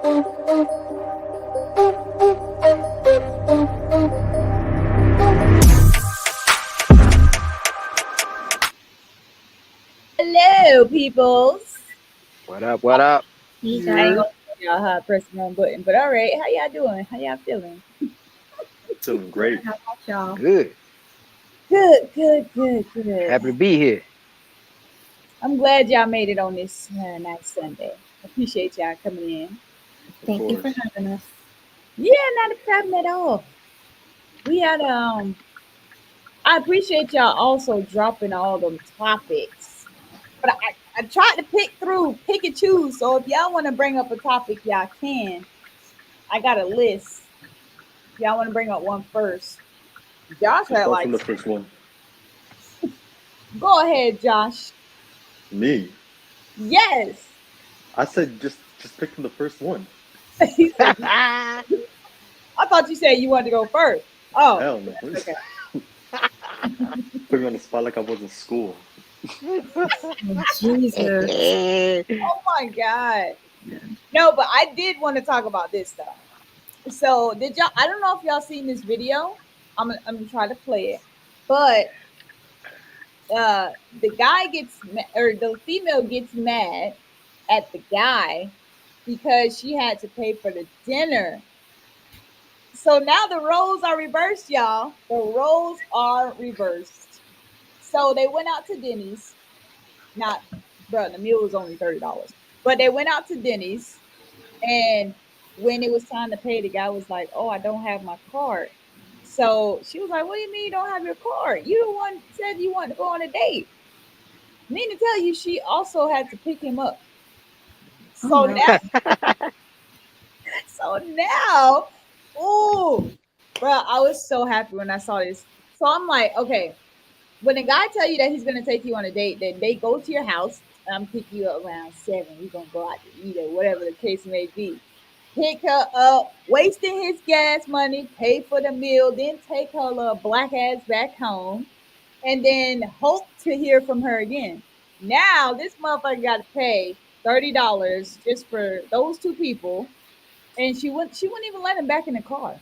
Hello, peoples. What up? What up? I ain't gonna tell y'all how to press the wrong button, but all right. How y'all doing? How y'all feeling? Feeling great. How about y'all? Good. Good. Happy to be here. I'm glad y'all made it on this nice Sunday. Appreciate y'all coming in. Of Thank you for course. having us. Yeah, not a problem at all. We had I appreciate y'all also dropping all them topics. But I tried to pick and choose. So if y'all want to bring up a topic, y'all can. I got a list. Y'all want to bring up one first? Josh Just had start like, from the first one. go ahead, Josh. Me. Yes. I said just pick from the first one. He said, I thought you said you wanted to go first. Oh, Hell no. okay. Put me on the spot like I was in school. Oh, Jesus. Oh my God. No, but I did want to talk about this stuff. So did y'all? I don't know if y'all seen this video. I'm gonna try to play it, but the guy or the female gets mad at the guy because she had to pay for the dinner. So now the roles are reversed, y'all. The roles are reversed. So they went out to Denny's. Not, bro, the meal was only $30, but they went out to Denny's, and when it was time to pay, the guy was like, "Oh, I don't have my card." So she was like, "What do you mean you don't have your card? You the one said you want to go on a date." Mean to tell you, she also had to pick him up. Oh, So no. now, so now, ooh, bro, I was so happy when I saw this. So I'm like, okay, when a guy tell you that he's gonna take you on a date, then they go to your house. I'm pick you up around 7. We're gonna go out to eat or whatever the case may be. Pick her up, wasting his gas money, pay for the meal, then take her little black ass back home, and then hope to hear from her again. Now this motherfucker got to pay $30 just for those two people, and she wouldn't even let him back in the car.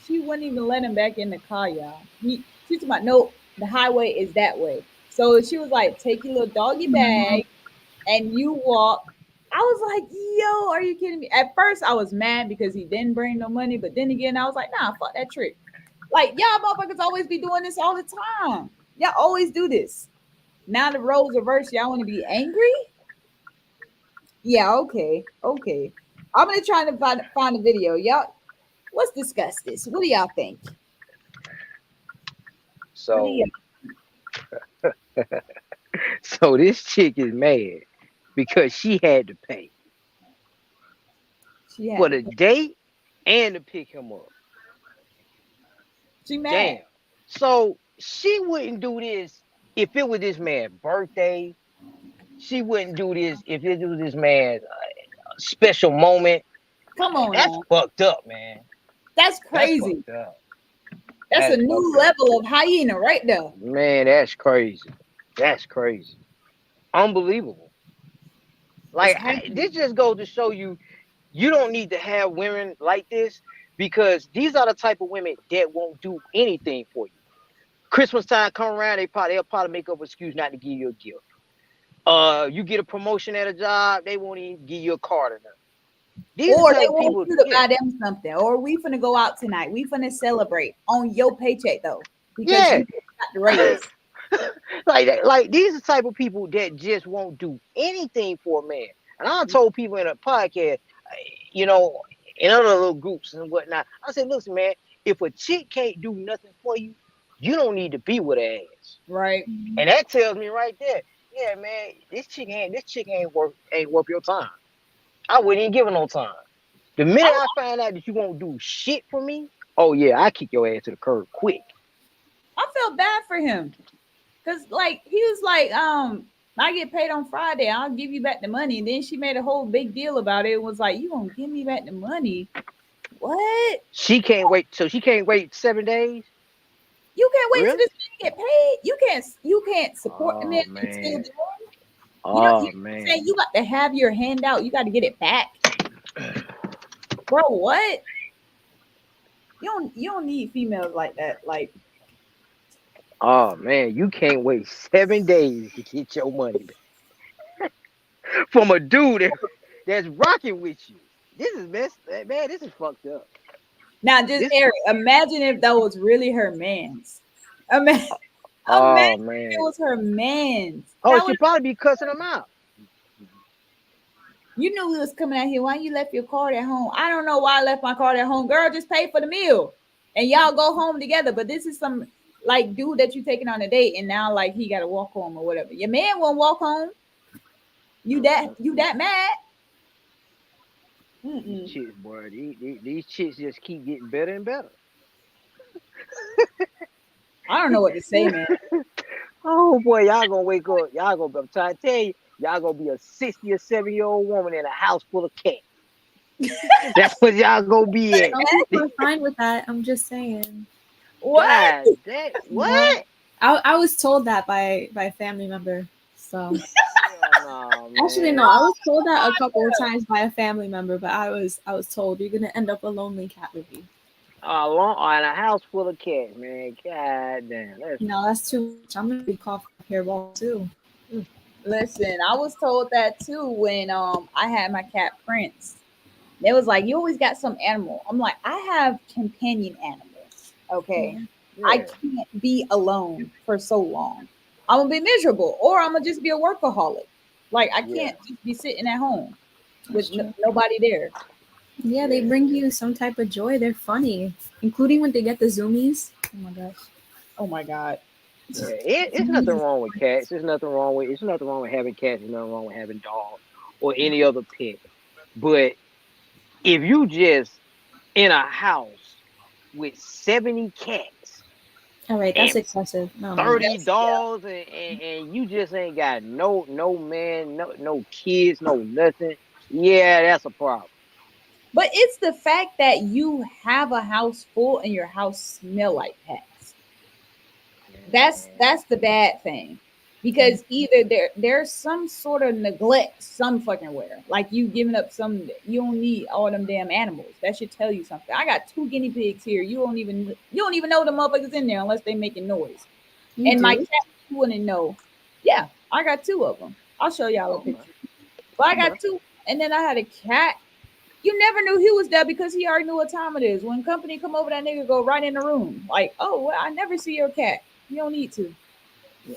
She wouldn't even let him back in the car, y'all. She's about no, the highway is that way. So she was like, take your little doggy bag and you walk. I was like, yo, are you kidding me? At first I was mad because he didn't bring no money, but then again I was like, nah, fuck that trick. Like y'all motherfuckers always be doing this all the time. Y'all always do this. Now the roles reverse. Y'all want to be angry? Yeah, okay. I'm gonna try to find a video. Y'all, let's discuss this. What do y'all think? What do so, you? so this chick is mad because she had to pay She had for to the pay. date and to pick him up. She mad. Damn. So she wouldn't do this if it was this man's birthday. She wouldn't do this if it was this man's special moment. Come on That's now. fucked up, man. That's That's crazy. fucked up. That's a That's new fucked up. level of hyena right there. Man, that's crazy. That's crazy. Unbelievable. It's Like happening. this just goes to show you, you don't need to have women like this because these are the type of women that won't do anything for you. Christmas time come around, they'll probably make up an excuse not to give you a gift. You get a promotion at a job, they won't even give you a card or nothing. These are the Or type they of want people, you to yeah, buy them something. Or we finna go out tonight. We finna celebrate on your paycheck though, because yeah. you got the raise. Like these are the type of people that just won't do anything for a man. And I told people in a podcast, you know, in other little groups and whatnot, I said, listen, man, if a chick can't do nothing for you, you don't need to be with her ass. Right. And that tells me right there, yeah, man, this chick ain't worth your time. I wouldn't even give her no time. The minute I, I find out that you won't do shit for me, oh yeah, I kick your ass to the curb quick. I felt bad for him. Cause like he was like, I get paid on Friday, I'll give you back the money. And then she made a whole big deal about it. It was like, you gonna give me back the money? What? She can't wait, so she can't wait 7 days? You can't wait till Really? this man get paid. You can't support the man Oh until man. then. You know Oh what I'm man. saying? You got to have your hand out. You got to get it back. bro, what? You don't need females like that. Like, Oh man, you can't wait 7 days to get your money back from a dude that's rocking with you. This is messed, man. This is fucked up. now just This, Eric, imagine if that was really her man's. Imagine, oh imagine if it man. was her man's. Oh, That she would probably be cussing him out. you knew we was coming out here. Why you left your card at home? I don't know why I left my card at home. Girl, just pay for the meal. And y'all go home together. But this is some like dude that you taking on a date and now like he gotta walk home or whatever. Your man won't walk home. You that mad? These Mm-mm. chicks, boy, these chicks just keep getting better and better. I don't know what to say, man. Oh boy, y'all gonna wake up. Y'all gonna. I'm trying to tell you, y'all gonna be a 60 or 70-year-old woman in a house full of cats. That's what y'all gonna be at. Some people are fine with that. I'm just saying. What? God, that Yeah. what? I was told that by a family member. So Hell no, actually no, man. I was told that a couple of times by a family member, but I was told you're gonna end up a lonely cat baby. In a house full of cats, man. God damn, that's No, that's too much. I'm gonna be coughing up hairball too. Listen, I was told that too when I had my cat Prince. They was like, you always got some animal. I'm like, I have companion animals. Okay. Yeah. I yeah, can't be alone for so long. I'm gonna be miserable or I'm gonna just be a workaholic. Like I yeah, can't just be sitting at home That's with true. nobody there. Yeah, they yeah, bring you some type of joy. They're funny, including when they get the zoomies. Oh my gosh. Oh my god. yeah. It's Zoomies nothing is wrong with cats. There's nothing wrong with. It's nothing wrong with having cats. There's nothing wrong with having dogs or any other pet. But if you just in a house with 70 cats all right. That's and excessive. No, no, no. 30 That's yeah. dogs and you just ain't got no man, no kids, no nothing. Yeah, that's a problem. But it's the fact that you have a house full and your house smell like pets. Man. That's the bad thing because either there's some sort of neglect some fucking where like you giving up some you don't need all them damn animals that should tell you something. I got two guinea pigs here. You don't even know the motherfuckers in there unless they making noise. You And my do? cat, you wouldn't know. Yeah, I got two of them. I'll show y'all a Okay. picture. But I Okay. got two, and then I had a cat. You never knew he was there because he already knew what time it is. When company come over, that nigga go right in the room. Like, oh, well, I never see your cat. You don't need to.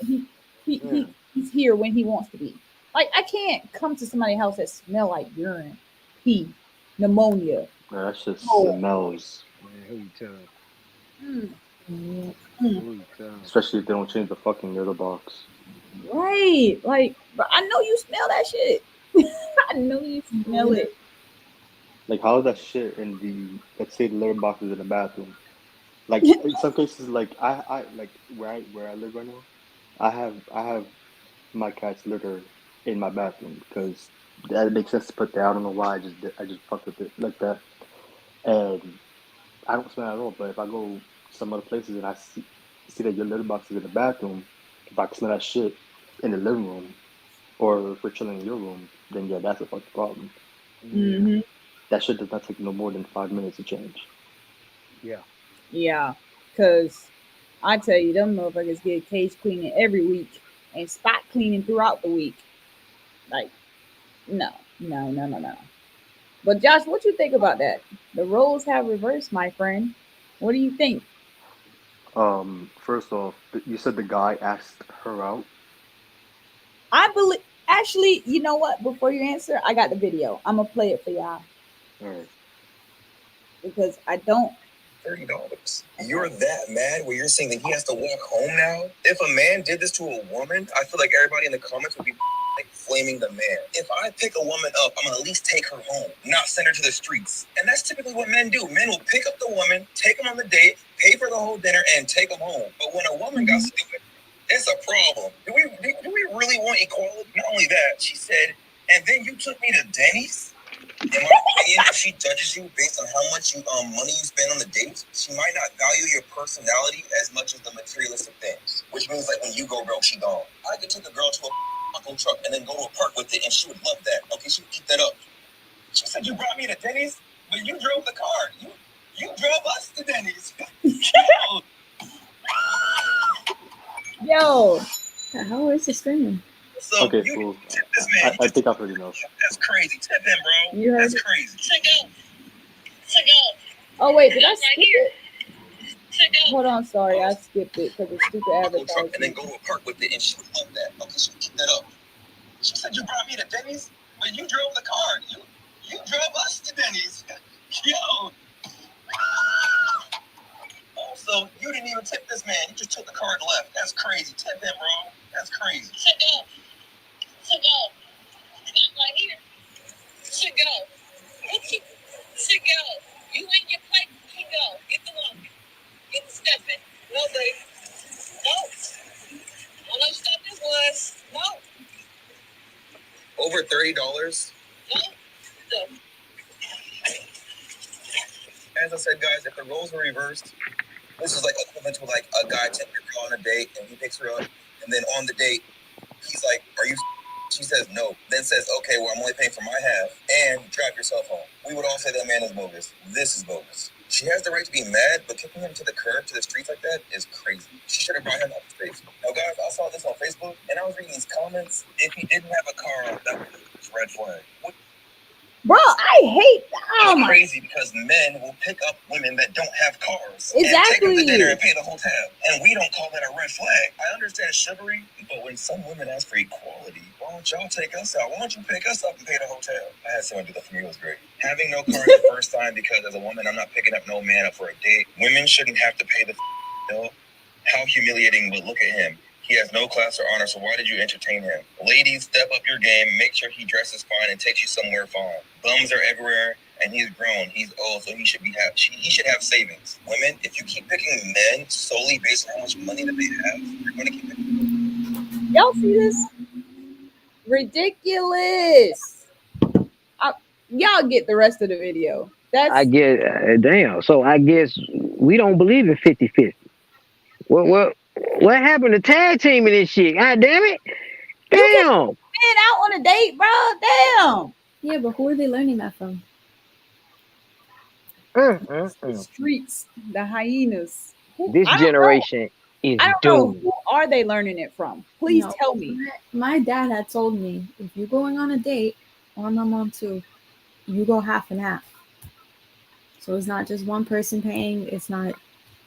He, Yeah. he's here when he wants to be. Like, I can't come to somebody's house that smell like urine, pee, pneumonia. Nah, that shit Oh, smells. Man, who you telling? mm, Yeah. mm. Who you telling? Especially if they don't change the fucking litter box. Right. Like, but I know you smell that shit. I know you smell Yeah. it. Like, how is that shit in the, let's say the litter box is in the bathroom? Like, in some cases, like, like, where I live right now, I have my cat's litter in my bathroom because that makes sense to put there. I don't know why I just fucked with it like that. And I don't smell it at all. But if I go some other places and I see that your litter box is in the bathroom, if I can smell that shit in the living room or if we're chilling in your room, then yeah, that's a fucking problem. Yeah. Hmm. That shit does not take no more than 5 minutes to change. Yeah. Yeah. Because I tell you, them motherfuckers get cage cleaning every week and spot cleaning throughout the week. Like, no, no, no, no, no. But Josh, what you think about that? The roles have reversed, my friend. What do you think? First off, you said the guy asked her out. I believe. Actually, you know what? Before you answer, I got the video. I'm gonna play it for y'all All right. because I don't. $30. You're that mad where you're saying that he has to walk home now? If a man did this to a woman, I feel like everybody in the comments would be like flaming the man. If I pick a woman up, I'm gonna at least take her home, not send her to the streets. And that's typically what men do. Men will pick up the woman, take them on the date, pay for the whole dinner, and take them home. But when a woman got stupid, it's a problem. Do we really want equality? Not only that, she said, and then you took me to Denny's? In my opinion, if she judges you based on how much money you spend on the date, she might not value your personality as much as the materialistic things. Which means like when you go broke, she gone. I could take a girl to a taco truck and then go to a park with it, and she would love that. Okay, she would eat that up. She said, "You brought me to Denny's." but you drove the car. You drove us to Denny's. Yo. Yo, How is he screaming? So Okay, you fool. tip this man. I think I've heard enough. That's crazy. Tip him, bro. You heard That's it? crazy. To go. Oh wait, did I skip it? To go. Hold on, sorry, I skipped it because of stupid Truck and then advertising. go to a park with it, and she would love that. Okay, she would eat that up. She said you brought me to Denny's, but you drove the car. You drove us to Denny's. Yo. Also, you didn't even tip this man. You just took the car and left. That's crazy. Tip him, bro. That's crazy. To go. To go. I'm right here. To go. To go. You in your place. To go. Get the walking. Get the stepping. No, baby. No. I don't know stop this was. No. Over $30? No. No. As I said, guys, if the roles were reversed, this is like equivalent to like a guy taking a girl on a date and he picks her up, and then on the date, he's like, "Are you?" She says no. Then says, "Okay, well, I'm only paying for my half," and drive yourself home. We would all say that man is bogus. This is bogus. She has the right to be mad, but kicking him to the curb, to the streets like that is crazy. She should have brought him up to space. Now, guys, I saw this on Facebook, and I was reading these comments. If he didn't have a car, that was red flag. Bro, I hate It's crazy because men will pick up women that don't have cars and take them exactly. to dinner and pay the whole tab. And we don't call that a red flag. I understand chivalry, but when some women ask for equality, why don't y'all take us out? Why don't you pick us up and pay the hotel? I had someone do that for me. It was great. Having no car the first time because as a woman, I'm not picking up no man up for a date. Women shouldn't have to pay the bill. How humiliating, but look at him. He has no class or honor, so why did you entertain him? Ladies, step up your game. Make sure he dresses fine and takes you somewhere fine. Bums are everywhere, and he's grown. He's old, so he should have savings. Women, if you keep picking men solely based on how much money that they have, you're going to keep picking. Y'all see this? Ridiculous. Y'all get the rest of the video. I That's get damn. So I guess we don't believe in 50-50. What happened to tag teaming this shit? God damn it! you can Damn. man out on a date, bro. Damn. Yeah, but who are they learning that from? The streets, the hyenas. This I don't know. generation is I don't know. doomed. Who are they learning it from? Please No, tell me. My dad had told me if you're going on a date, or my mom too, you go half and half. So it's not just one person paying. It's not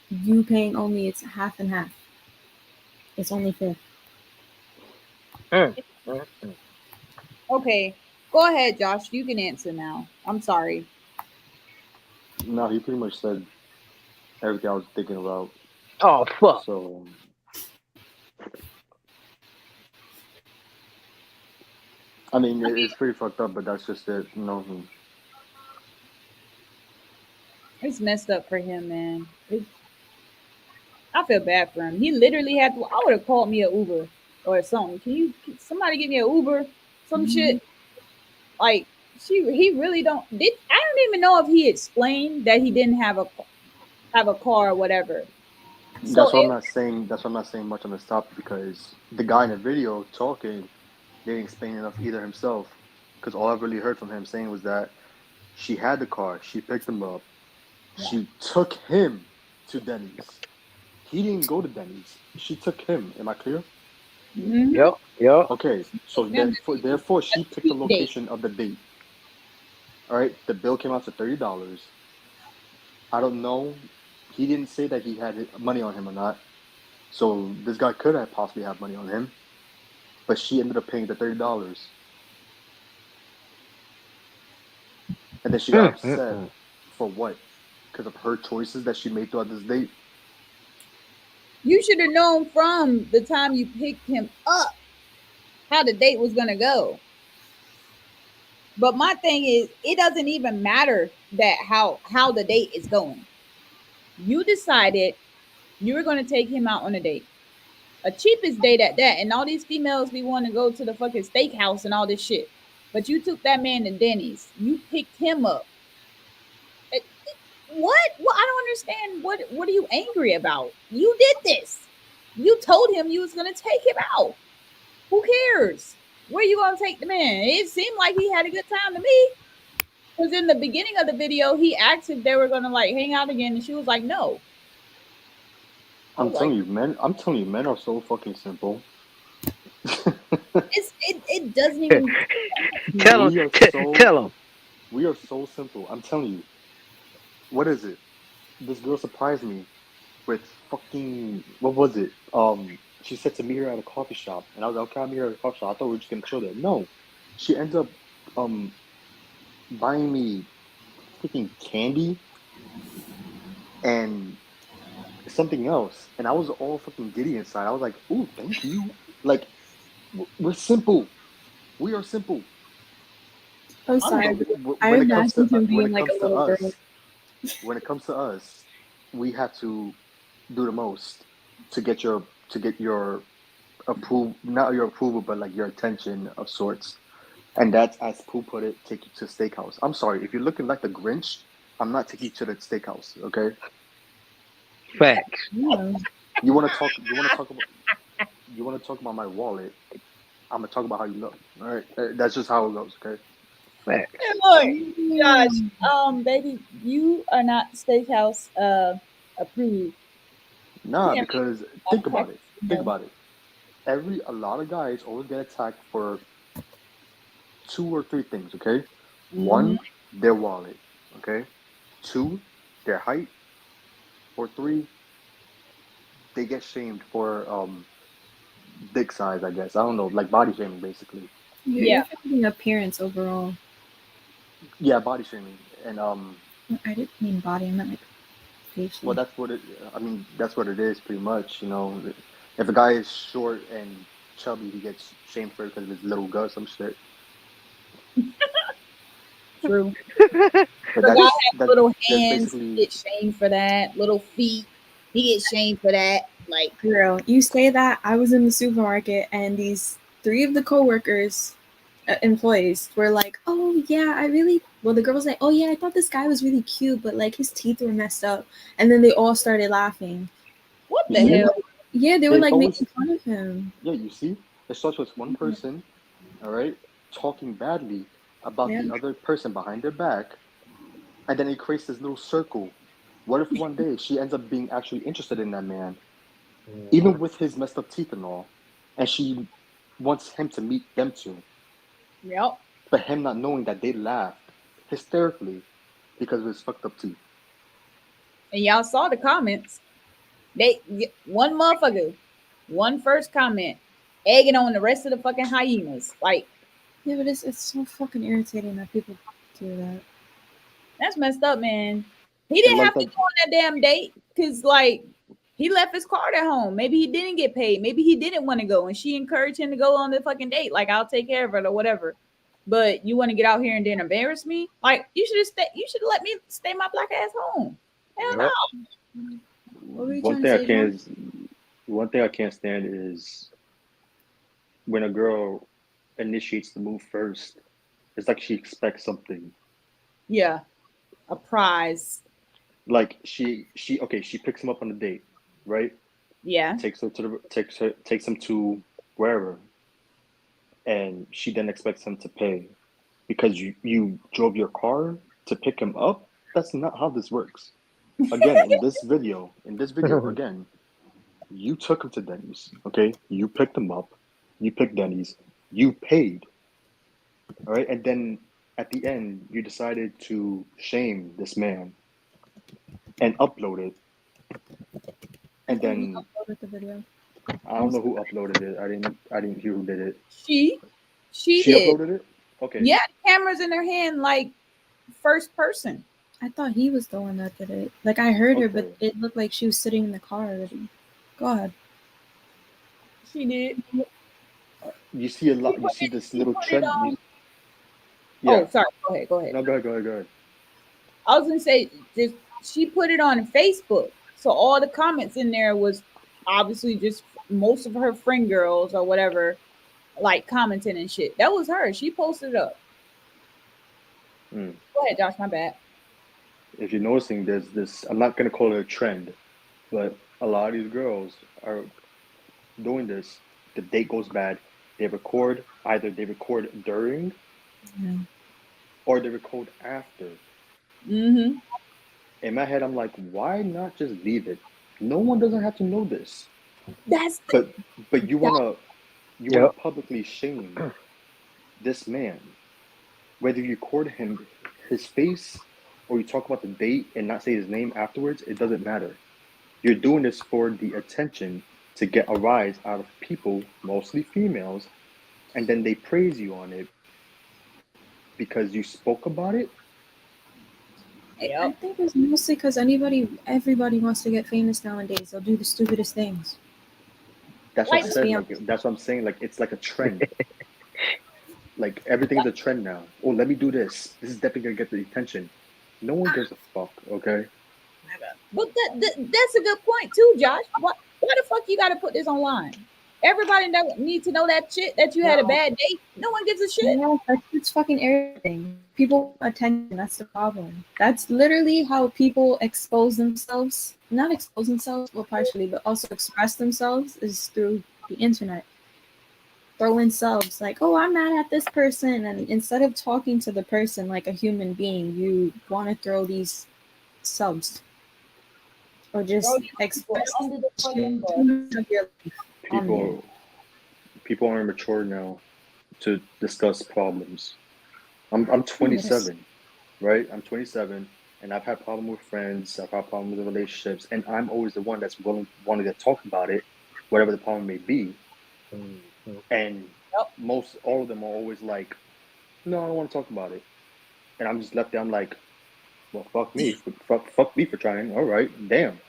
you paying only. It's half and half. It's only fair. Okay, go ahead, Josh. You can answer now. I'm sorry. No, he pretty much said everything I was thinking about. Oh fuck. So, I mean, it's pretty fucked up, but that's just it. You know, It's messed up for him, man. I feel bad for him. He literally had to. I would have called me an Uber or something. Can somebody give me an Uber? Some shit. Like he really don't. I don't even know if he explained that he didn't have a car or whatever. So that's why I'm not saying. That's why I'm not saying much on this topic because the guy in the video talking didn't explain enough either himself. Because all I've really heard from him saying was that she had the car, she picked him up, she took him to Denny's. He didn't go to Denny's. She took him. Am I clear? Mhm. Yep. Okay, so therefore she picked the location of the date. All right, the bill came out to $30. I don't know. He didn't say that he had money on him or not. So this guy could have possibly had money on him, but she ended up paying the $30, and then she got upset for what? Because of her choices that she made throughout this date. You should have known from the time you picked him up how the date was gonna go. But my thing is, it doesn't even matter that how the date is going. You decided you were gonna take him out on a date, a cheapest date at that, and all these females we want to go to the fucking steakhouse and all this shit. But you took that man to Denny's. You picked him up. What? Well, I don't understand. What are you angry about? You did this. You told him you was gonna take him out. Who cares? Where you gonna take the man? It seemed like he had a good time to me. Because in the beginning of the video, he asked if they were gonna like hang out again, and she was like, "No." I I'm was like, telling you, men. I'm telling you, men are so fucking simple. it doesn't even. Tell him. we are so Tell him. we are so simple. I'm telling you. What is it? This girl surprised me with fucking what was it? She said to meet her at a coffee shop, and I was like, okay, I'll meet her at a coffee shop. I thought we were just gonna chill there. No, she ends up um buying me freaking candy and something else, and I was all fucking giddy inside. I was like, "Ooh, thank you." Like we're simple. We are simple. I'm I'm sorry, But but I when it comes to imagined him when being it like comes a to little girl. us, when it comes to us, we have to do the most to get your approve not your approval, but like your attention of sorts. And that's as Pooh put it, take you to steakhouse. I'm sorry, if you're looking like the Grinch, I'm not taking you to the steakhouse. Okay, Facts. Yeah. you want to talk about my wallet. I'm gonna talk about how you look. All right, that's just how it goes. Okay. Facts. And look, Josh, Mm. baby, you are not steakhouse approved. Nah, Yeah, because I'm think about it. practicing Think though. about it. A lot of guys always get attacked for two or three things. Okay, Hmm. one, their wallet. Okay, two, their height, or three, they get shamed for dick size. I guess I don't know, like body shaming, basically. You're Yeah, thinking appearance overall. Yeah, body shaming, and I didn't mean body, I meant like well, facial. that's what it. I mean, that's what it is, pretty much. You know, if a guy is short and chubby, he gets shamed for it because of his little gut, some shit. true. But For guy have that's little that's hands, he basically gets shamed for that. Little feet, he gets shamed for that. Like, Girl, you say that. I was in the supermarket and these three of the coworkers, employees, were like, "Oh yeah, I really." Well, the girl was like, "Oh yeah, I thought this guy was really cute, but like his teeth were messed up." And then they all started laughing. what you the Yeah, see, hell? yeah, they were it like always making fun of him. yeah, you see, it starts with one person, all right, talking badly about Yeah, the other person behind their back, and then it creates this little circle. What if one day she ends up being actually interested in that man, even Mhm. with his messed up teeth and all, and she wants him to meet them two, Yep. but him not knowing that they laughed hysterically because of his fucked up teeth. And y'all saw the comments. They one motherfucker, one first comment, egging on the rest of the fucking hyenas. Like, yeah, but it's so fucking irritating that people do that. that's messed up, man. He And didn't like have to that, go on that damn date because, like, he left his card at home. Maybe he didn't get paid. Maybe he didn't want to go, and she encouraged him to go on the fucking date. Like, I'll take care of it or whatever. But you want to get out here and then embarrass me? Like, you should have stayed. You should have let me stay my black ass home. Hell Yep. no. What were you one trying to thing I say, John? can't one thing I can't stand is when a girl initiates the move first. It's like she expects something. Yeah, a prize. Like she picks him up on a date, right? Yeah. Takes him to wherever, and she then expects him to pay because you drove your car to pick him up. That's not how this works. Again, in this video again, you took him to Denny's, okay? You picked him up, you picked Denny's, you paid, all right? And then at the end, you decided to shame this man and upload it. I And thought you then uploaded the video. I don't know who uploaded it. I didn't hear who did it. She, she She did. uploaded it? Okay. Yeah, the camera's in her hand, like first person. I thought he was the one that did it. Like I heard her, but Okay. it looked like she was sitting in the car already. Go ahead. She did. You see a She lot you put see it. this She little put it trend on. yeah. Oh, sorry. Go ahead. Go ahead. No, go ahead, go ahead, go ahead. I was gonna say, just she put it on Facebook, so all the comments in there was obviously just most of her friend girls or whatever, like commenting and shit. That was her. She posted it up. Mm. Go ahead, Josh. My bad. If you're noticing, there's this, I'm not gonna call it a trend, but a lot of these girls are doing this. The date goes bad. They record, either they record during Yeah. or they record after. Mm-hmm. In my head, I'm like, why not just leave it? No one doesn't have to know this. That's the But but you wanna Yep. publicly shame this man, whether you record his face or you talk about the date and not say his name afterwards, it doesn't matter. You're doing this for the attention to get a rise out of people, mostly females, and then they praise you on it because you spoke about it. I yep. think it's mostly because everybody wants to get famous nowadays. They'll do the stupidest things. That's what I Like Let's said. be Like honest. that's what I'm saying. Like it's like a trend. Like everything is a trend now. Oh, let me do this. This is definitely gonna get the attention. No one gives a fuck. Okay. but that's a good point too, Josh. Why the fuck you gotta put this online? Everybody that need to know that shit that you had a No, bad date. No one gives a shit. yeah, that's it's fucking irritating. People want attention. That's the problem. That's literally how people expose themselves. Not expose themselves, well, partially, but also express themselves is through the internet. Throw in subs like, "Oh, I'm mad at this person," and instead of talking to the person like a human being, you want to throw these subs or Throw just these people express under the fucking too bus. much of your life on there. People people aren't mature now to discuss problems. I'm Yes. 27, right? I'm 27, and I've had problems with friends. I've had problems with relationships, and I'm always the one that's willing wanting to talk about it, whatever the problem may be. Mhm. And Yep. most all of them are always like, "No, I don't want to talk about it," and I'm just left there. I'm like, "Well, fuck me for trying. All right, damn."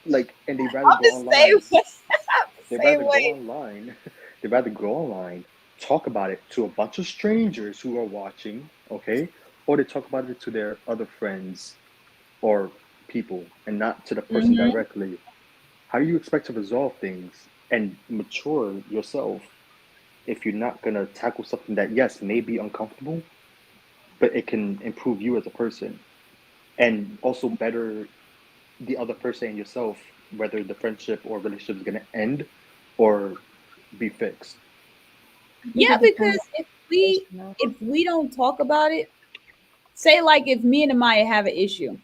Like, and they rather I'm go the same online. way. They Same rather go way. online. They rather go online, talk about it to a bunch of strangers who are watching, okay, or they talk about it to their other friends or people, and not to the person Mm-hmm. directly. How do you expect to resolve things and mature yourself if you're not gonna tackle something that yes may be uncomfortable, but it can improve you as a person and also better the other person and yourself, whether the friendship or relationship is gonna end or be fixed. I think Yeah, it depends because on the situation, though. if we don't talk about it, say like if me and Amaya have an issue,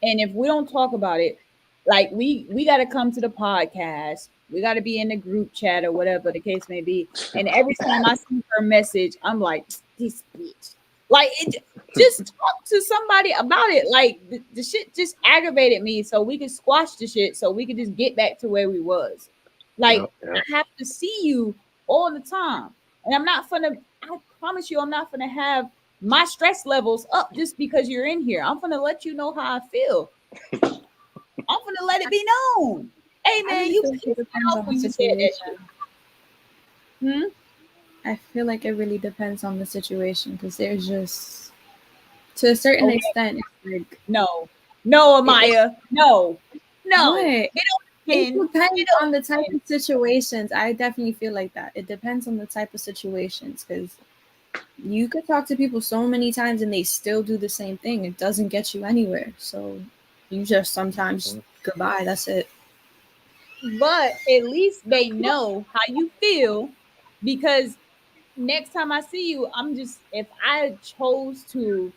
and if we don't talk about it, like we got to come to the podcast, we got to be in the group chat or whatever the case may be, and every time I see her message, I'm like, this bitch, like it. Just talk to somebody about it. Like the shit just aggravated me, so we could squash the shit, so we could just get back to where we was. Like Yep. Yep. I have to see you all the time, and I'm not gonna. I promise you, I'm not gonna have my stress levels up just because you're in here. I'm gonna let you know how I feel. I'm gonna let it be known. Hey I man, really you feel like it pissed me depends off on the when you said that shit. situation. Hmm? I feel like it really depends on the situation because there's just, to a certain Okay, extent, it's like, no. No, it Amaya. No. No. what? Get on the It pin. Get depends on on the type the pin. of situations. I definitely feel like that. It depends on the type of situations because you could talk to people so many times and they still do the same thing. It doesn't get you anywhere. So you just sometimes Mhm. goodbye. That's it. But at least they know how you feel because next time I see you, I'm just if I chose to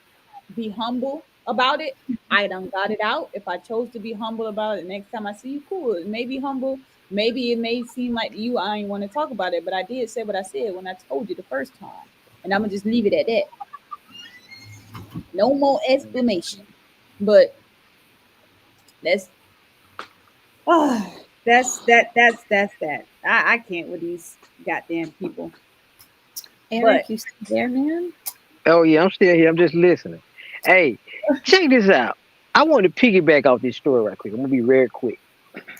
be humble about it, I done got it out. If I chose to be humble about it, next time I see you, cool. It may be humble. Maybe it may seem like to you I ain't want to talk about it, but I did say what I said when I told you the first time. And I'm gonna just leave it at that. No more exclamation. But that's oh that's that. I can't with these goddamn people. But Eric, you still there, man? Oh yeah, I'm still here. I'm just listening. Hey, check this out. I want to piggyback off this story right quick. I'm gonna be very quick.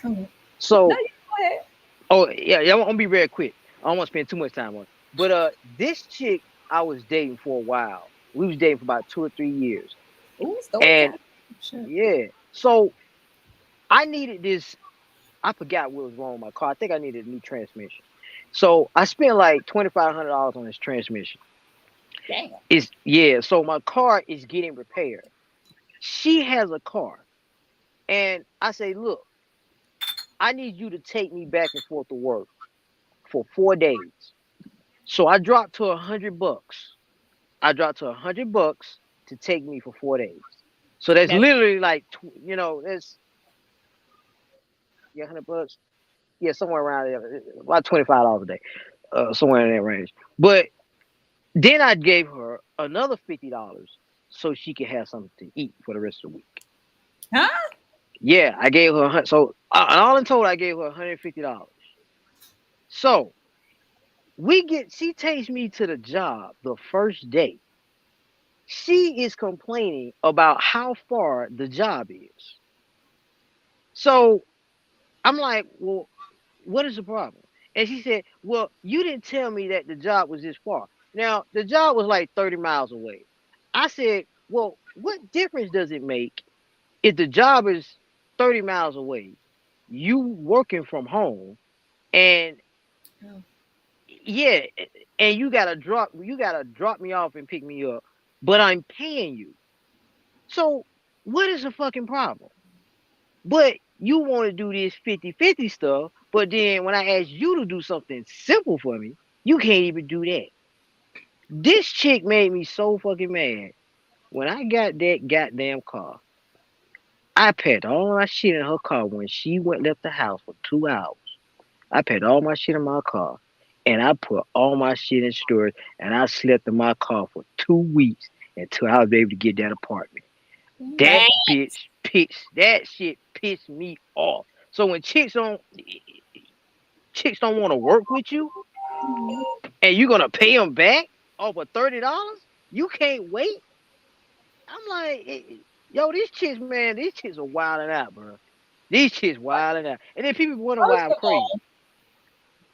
Oh, no, So, you go ahead. oh yeah, I'm gonna be very quick. I don't want to spend too much time on it. But this chick I was dating for a while. We was dating for about 2 or 3 years, Ooh, story and time. shit. yeah, so I needed this. I forgot what was wrong with my car. I think I needed a new transmission. So I spent like $2,500 on this transmission. Damn. Is yeah. So my car is getting repaired. She has a car, and I say, look, I need you to take me back and forth to work for 4 days. So I dropped to $100. I dropped to $100 to take me for 4 days. So that's That's literally like, that's yeah, $100. Yeah, somewhere around there, about $25 a day, somewhere in that range. But then I gave her another $50 so she could have something to eat for the rest of the week. huh? Yeah, I gave her so all in total, I gave her $150. So she takes me to the job the first day. She is complaining about how far the job is. So I'm like, well, what is the problem? And she said, well, you didn't tell me that the job was this far. Now, the job was like 30 miles away. I said, well, what difference does it make if the job is 30 miles away, you working from home, and Oh. yeah, and you gotta drop me off and pick me up, but I'm paying you. So what is the fucking problem? But you want to do this 50-50 stuff, but then when I ask you to do something simple for me, you can't even do that. This chick made me so fucking mad. When I got that goddamn car, I packed all my shit in her car when she left the house for 2 hours. I packed all my shit in my car, and I put all my shit in storage, and I slept in my car for 2 weeks until I was able to get that apartment. Mm. That Dang. that shit pissed me off. So when chicks don't want to work with you, Mhm. and you're gonna pay them back over $30, you can't wait. I'm like, yo, these chicks are wilding out, bro. These chicks wilding out, and then people wonder why First I'm of crazy. all,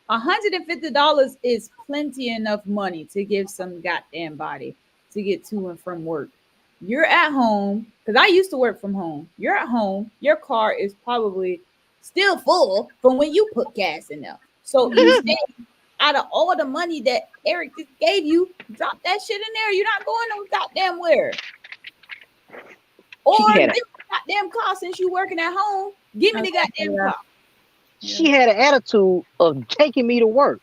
$150 is plenty enough money to give some goddamn body to get to and from work. You're at home, because I used to work from home. You're at home, your car is probably still full from when you put gas in there. So instead, out of all the money that Eric just gave you, drop that shit in there. You're not going no goddamn where. She Or had a give me the goddamn car since you working at home. Give me the Okay, goddamn yeah, car. yeah. she had an attitude of taking me to work.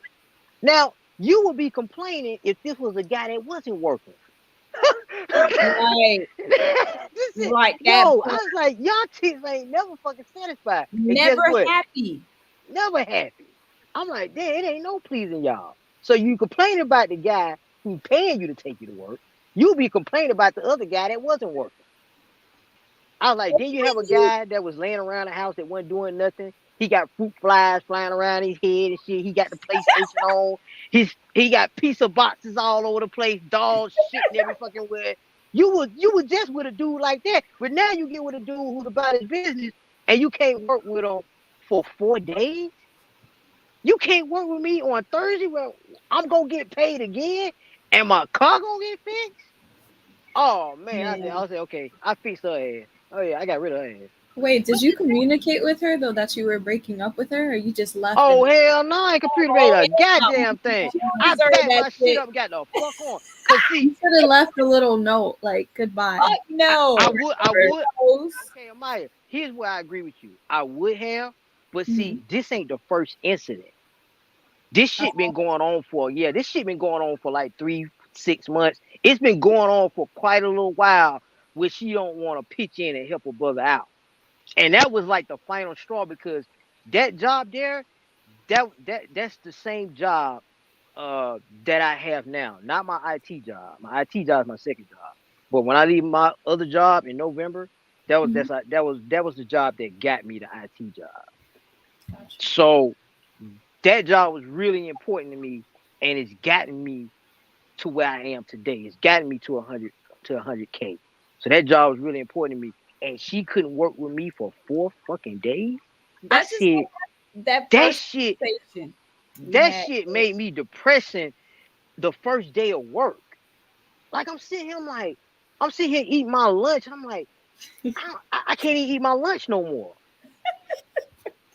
Now you would be complaining if this was a guy that wasn't working. Right, This is, right. That yo, I part. was like, y'all chicks ain't never fucking satisfied. And guess Never what? happy. Never happy. I'm like, damn, it ain't no pleasing y'all. So you complain about the guy who paying you to take you to work. You be complaining about the other guy that wasn't working. I was like, then you have a You guy that was laying around the house that wasn't doing nothing. He got fruit flies flying around his head and shit. He got the PlayStation on. He got pizza boxes all over the place, dogs shitting every fucking where. You would just with a dude like that, but now you get with a dude who's about his business, and you can't work with him for 4 days. You can't work with me on Thursday where I'm gonna get paid again, and my car gonna get fixed. Oh man, man. I said, okay, I fixed her ass. Oh yeah, I got rid of her ass. Wait, did you communicate with her though that you were breaking up with her, or you just left and Oh hell no, I ain't computer made Oh, a hell goddamn thing. no. You I deserve packed that my shit shit. up and got the fuck on. Cause see, you should have left a little note like goodbye? Fuck no. I would. Gross. Okay, Amaya, here's where I agree with you. I would have, but Hmm. see, this ain't the first incident. This shit been going on for yeah. This shit been going on for like 3-6 months. It's been going on for quite a little while, where she don't want to pitch in and help her brother out. And that was like the final straw because that job there, that's the same job that I have now. Not my IT job. My IT job is my second job. But when I leave my other job in November, Hmm. that was the job that got me the IT job. Gotcha. So that job was really important to me, and it's gotten me to where I am today. It's gotten me to 100K. So that job was really important to me. And she couldn't work with me for 4 fucking days. I That's just said that that first shit conversation we that had. shit made me depressing the first day of work. Like I'm sitting here eating my lunch, and I'm like, I can't even eat my lunch no more.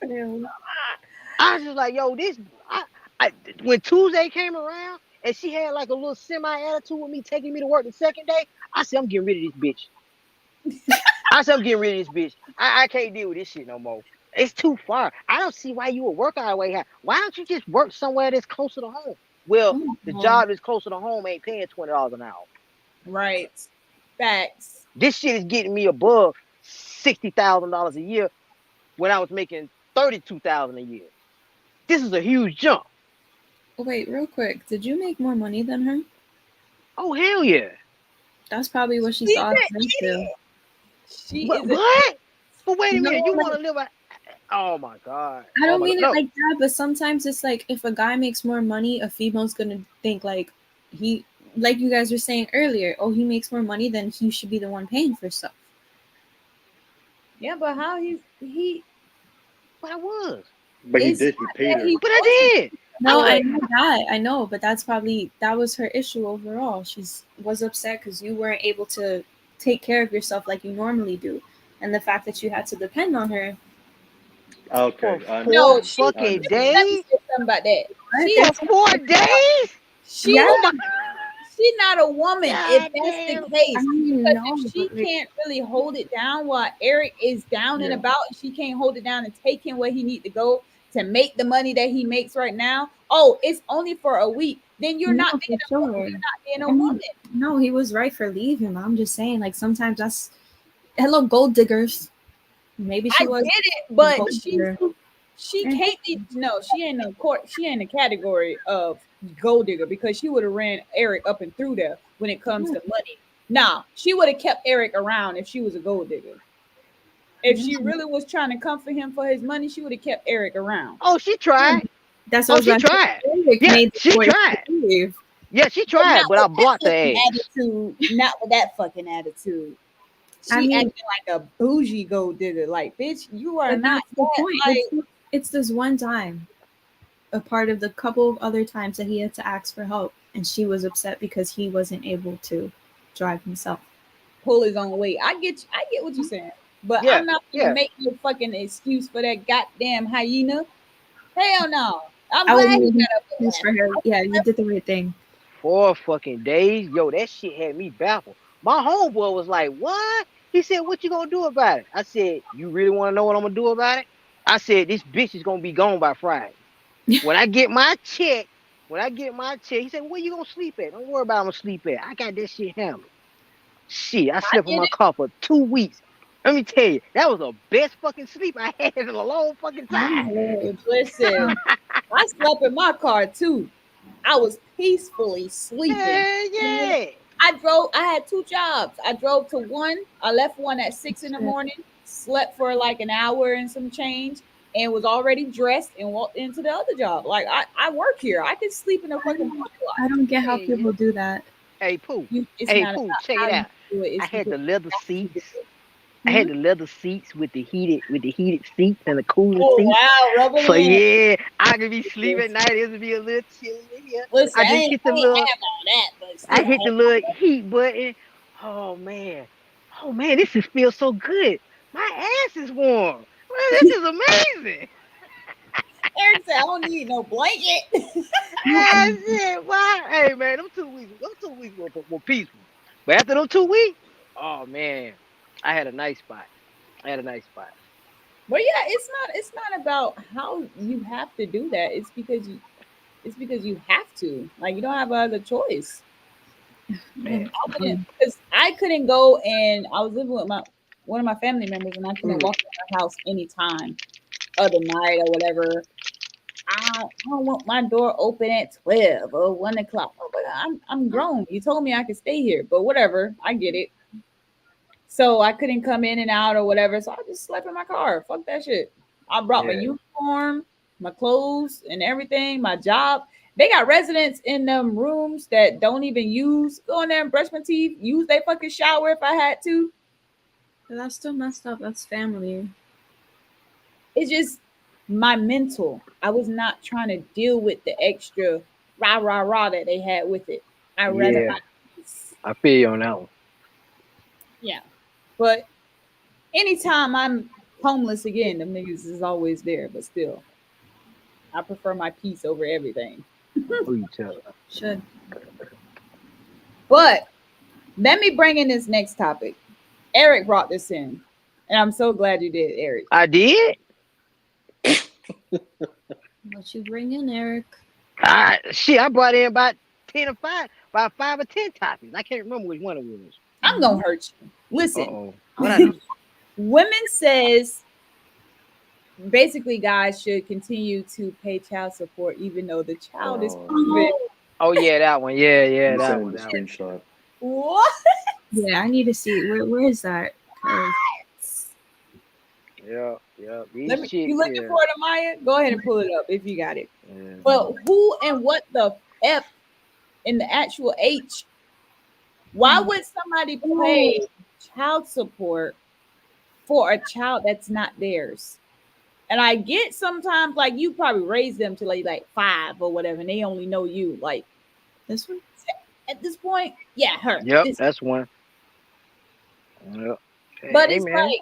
Ew. I was just like, yo, I when Tuesday came around and she had like a little semi attitude with me taking me to work the second day, I said, I'm getting rid of this bitch. I said, I'm getting rid of this bitch. I can't deal with this shit no more. It's too far. I don't see why you would work all the way here. Why don't you just work somewhere that's closer to home? Well, Oh, the well, job that's closer to home ain't paying $20 an hour. Right. Facts. This shit is getting me above $60,000 a year when I was making 32,000 a year. This is a huge jump. Oh, wait, real quick. Did you make more money than her? Oh hell yeah! That's probably what she She's saw us an into. idiot. She But is a what? But wait a No, minute, you want like, to live? Oh my god! I Oh don't my mean it no! like that, but sometimes it's like if a guy makes more money, a female's gonna think like he, like you guys were saying earlier, oh, he makes more money, then he should be the one paying for stuff. yeah, but how he But I was. But he it's did. He not paid that her. he But I wasn't did. I No, do put. I it. know that. I know, but that's probably that was her issue overall. She's was upset because you weren't able to take care of yourself like you normally do, and the fact that you had to depend on her. For Okay, I No, four understand. she I fucking understand. let me days. say something about that. What? She For There's 4 days. she's yeah, Oh my not she's not a woman if god that's the damn. I case. mean Because if no, she but like, can't really hold it down while Eric is down and Yeah. about, and she can't hold it down and take him where he need to go to make the money that he makes right now. Oh, it's only for a week. Then you're no, not for being a sure. you're not being a I mean, woman. no, he was right for leaving. But I'm just saying, like sometimes that's hello gold diggers. Maybe I she was get it, a but gold digger. she Eh, can't be no, she ain't no court she ain't a category of gold digger because she would have ran Eric up and through there when it comes yeah, to money. Nah, she would have kept Eric around if she was a gold digger. If yeah. she really was trying to comfort him for his money, she would have kept Eric around. Oh, she tried. That's what I Oh, was she about to say. tried. Eric Yeah, made the she choice tried. to leave. Yeah, she But tried, not but with I that blocked her fucking ass. attitude. Not with that fucking attitude. I She mean, acting like a bougie gold digger. Like, bitch, you are but not that's the that. point. Like, It's this one time, a part of the couple of other times that he had to ask for help, and she was upset because he wasn't able to drive himself. pull his own weight. I get what you're saying, but Yeah, I'm not gonna yeah. make no fucking excuse for that goddamn hyena. Hell no. I'm I would glad he make an got up and excuse left. for her. Yeah, you did the right thing. 4 fucking days. Yo, that shit had me baffled. My homeboy was like, what? He said, what you gonna do about it? I said, you really want to know what I'm gonna do about it? I said, this bitch is gonna be gone by Friday. When I get my check, he said, where you gonna sleep at? Don't worry about I'm gonna sleep at. I got that shit handled. Shit, I I slept in get my it. car for 2 weeks. Let me tell you, that was the best fucking sleep I had in a long fucking time. Listen, I slept in my car too. I was peacefully sleeping. Yeah. I had two jobs. I drove to one, I left one at 6 in the morning, slept for like an hour and some change, and was already dressed and walked into the other job. Like I work here. I can sleep in a I fucking don't, parking lot. I don't get how Yeah. people do that. Hey Pooh. It's Hey not Pooh, about check how it you out. do it, I it's had because the you leather have to do seats. it. I Hmm? had the leather seats with the heated seats and the cooler Oh seats. wow, rub it So in. yeah, I could be sleeping at night. It would be a little chilly in here. Listen, I just hit the I ain't little have all that, but I still, hit the little heat button. Oh man. Oh man, this is feels so good. My ass is warm. Man, this is amazing. Eric said, I don't need no blanket. No, Ah, shit, why? Hey man, them 2 weeks were peaceful. But after them 2 weeks, oh man, I had a nice spot. I had a nice spot. But yeah, it's not about how you have to do that. It's because you have to. Like you don't have other choice. Man. I couldn't because I couldn't go and I was living with my one of my family members and I couldn't Mm. walk in her house anytime other night or whatever. I don't want my door open at 12 or 1 o'clock. Oh, but I'm grown. You told me I could stay here, but whatever. I get it. So I couldn't come in and out or whatever. So I just slept in my car. Fuck that shit. I brought my Yeah. uniform, my clothes, and everything, my job. They got residents in them rooms that don't even use. Go in there and brush my teeth, use their fucking shower if I had to. but that's still messed up. That's family. It's just my mental. I was not trying to deal with the extra rah rah rah that they had with it. I rather Yeah. have peace. I feel you on that one. Yeah. But anytime I'm homeless again, them niggas is always there. But still, I prefer my peace over everything. Who you tell? Should. But let me bring in this next topic. Eric brought this in, and I'm so glad you did, Eric. I did? What you bring in, Eric? I brought in about 5 or 10 topics. I can't remember which one it was. I'm gonna hurt you. Uh Listen, oh. What I do? women says basically guys should continue to pay child support even though the child is Oh, proven. Oh yeah, that one. Yeah, I'm that sending one. the That one. screenshot. What? Yeah, I need to see where is that? 'Cause Yeah. Let These me. You chicks looking here. for it, Amaya? Go ahead and pull it up if you got it. Yeah. But who and what the f in the actual H? Why would somebody pay child support for a child that's not theirs? And I get sometimes like you probably raised them to like 5 or whatever, and they only know you. Like this one? at this point, yeah, her. Yep, This, that's one. Yep. but Hey it's man. like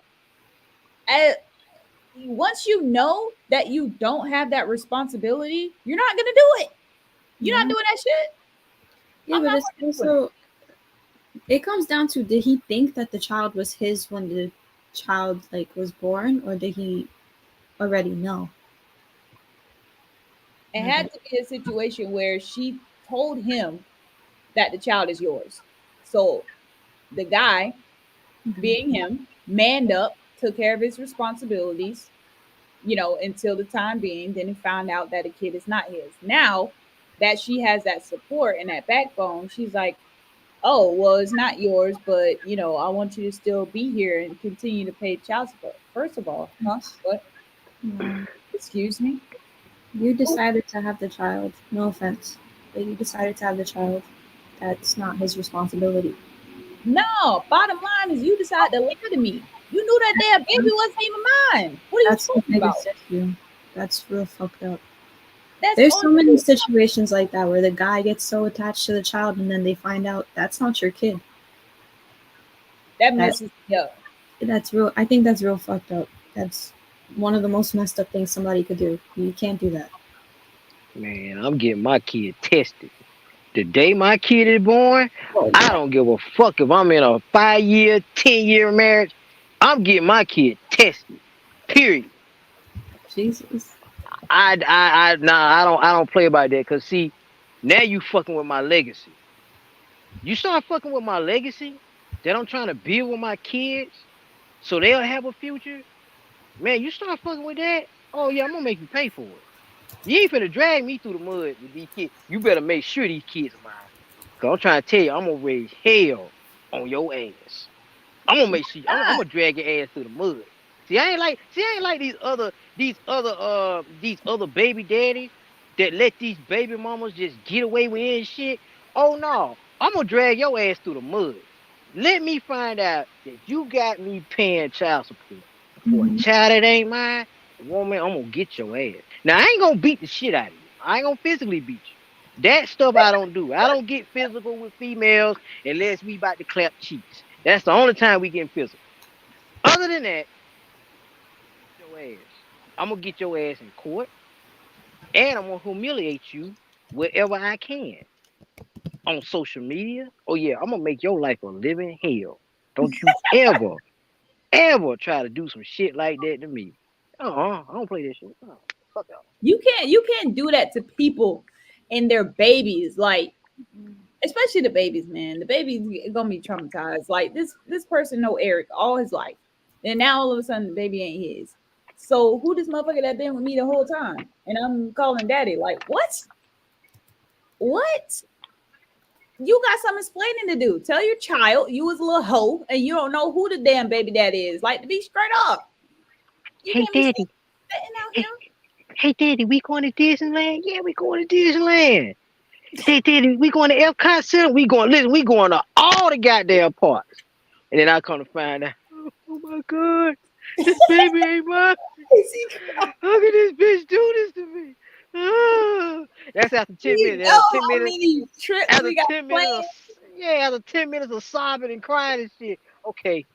uh, once you know that you don't have that responsibility, you're not gonna do it. You're not Yeah. doing that shit. Yeah, I'm but not it's fucking doing it. also it comes down to, did he think that the child was his when the child like was born, or did he already know? It Like, had to be a situation where she told him that the child is yours. So the guy, mhm. being him, manned up, took care of his responsibilities, until the time being. Then he found out that the kid is not his. Now that she has that support and that backbone, she's like, oh, well, it's not yours, but I want you to still be here and continue to pay child support. First of all, huh? What? No. Excuse me? You decided to have the child. No offense, but you decided to have the child. That's not his responsibility. No, bottom line is you decided to lie to me. You knew that damn baby wasn't even mine. What are you That's the talking about? biggest issue. That's real fucked up. That's There's on so many you. situations like that where the guy gets so attached to the child and then they find out that's not your kid. That That messes me up. that's real. I think that's real fucked up. That's one of the most messed up things somebody could do. You can't do that. Man, I'm getting my kid tested. The day my kid is born, I don't give a fuck if I'm in a 5 year, 10 year marriage. I'm getting my kid tested. Period. Jesus. I don't play about that. Cause see, now you fucking with my legacy. You start fucking with my legacy that I'm trying to build with my kids, so they'll have a future. Man, you start fucking with that. Oh yeah, I'm gonna make you pay for it. You ain't finna drag me through the mud with these kids. You better make sure these kids are mine. Cause I'm trying to tell you, I'm gonna raise hell on your ass. I'm gonna make sure I'm Ah, gonna drag your ass through the mud. See, I ain't like these other baby daddies that let these baby mamas just get away with any shit. Oh no, I'm gonna drag your ass through the mud. Let me find out that you got me paying child support for a Hmm. child that ain't mine. Woman, I'm gonna get your ass. Now I ain't gonna beat the shit out of you. I ain't gonna physically beat you. That stuff I don't do. I don't get physical with females unless we about to clap cheeks. That's the only time we get physical. Other than that, your ass. I'm gonna get your ass in court, and I'm gonna humiliate you wherever I can on social media. Oh yeah, I'm gonna make your life a living hell. Don't you ever try to do some shit like that to me. I don't play that shit. Fuck out. you can't do that to people and their babies. Like, especially the babies, man. The babies gonna be traumatized. Like this person know Eric all his life, and now all of a sudden the baby ain't his. So who this motherfucker that been with me the whole time, and I'm calling daddy? Like what? What? You got some explaining to do. Tell your child you was a little hoe and you don't know who the damn baby daddy is. Like, to be straight up. You Hey can't be daddy, sitting out hey, here. hey daddy, we going to Disneyland? Yeah, we going to Disneyland. Hey daddy, we going to Epcot Center? We going to all the goddamn parks. And then I come to find out, oh my god, this baby ain't mine. How can this bitch do this to me? Ah. That's after 10 You minutes. know how many trips After we got 10 minutes of planned? yeah, after 10 minutes of sobbing and crying and shit. Okay,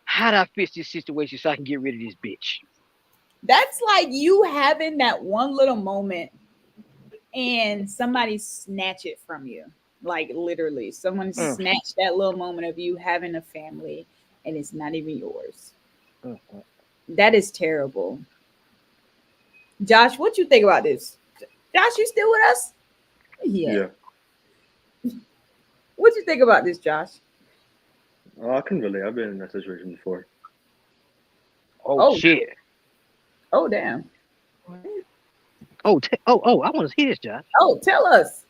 how do I fix this situation so I can get rid of this bitch? That's like you having that one little moment and somebody snatch it from you. Like literally, someone Mm, snatched that little moment of you having a family and it's not even yours. mm. That is terrible. Josh, what you think about this? Josh, you still with us? Yeah. Yeah. What you think about this, Josh? Oh, I can relate. I've been in that situation before. Oh Oh, shit. oh, damn. Oh, I want to see this, Josh. Oh, tell us.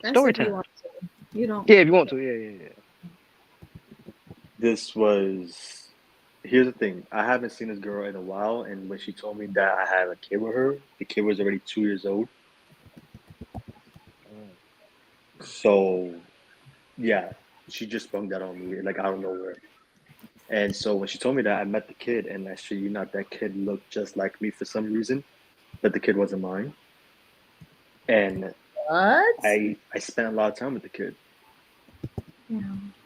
That's Story if you time. want to. You don't. Yeah, if you want to. Yeah. This was. Here's the thing. I haven't seen this girl in a while, and when she told me that I had a kid with her, the kid was already 2 years old. Mm. So yeah, she just sprung that on me like out of nowhere. And so when she told me that, I met the kid, and actually, that kid looked just like me for some reason, but the kid wasn't mine. And What? I spent a lot of time with the kid, Yeah.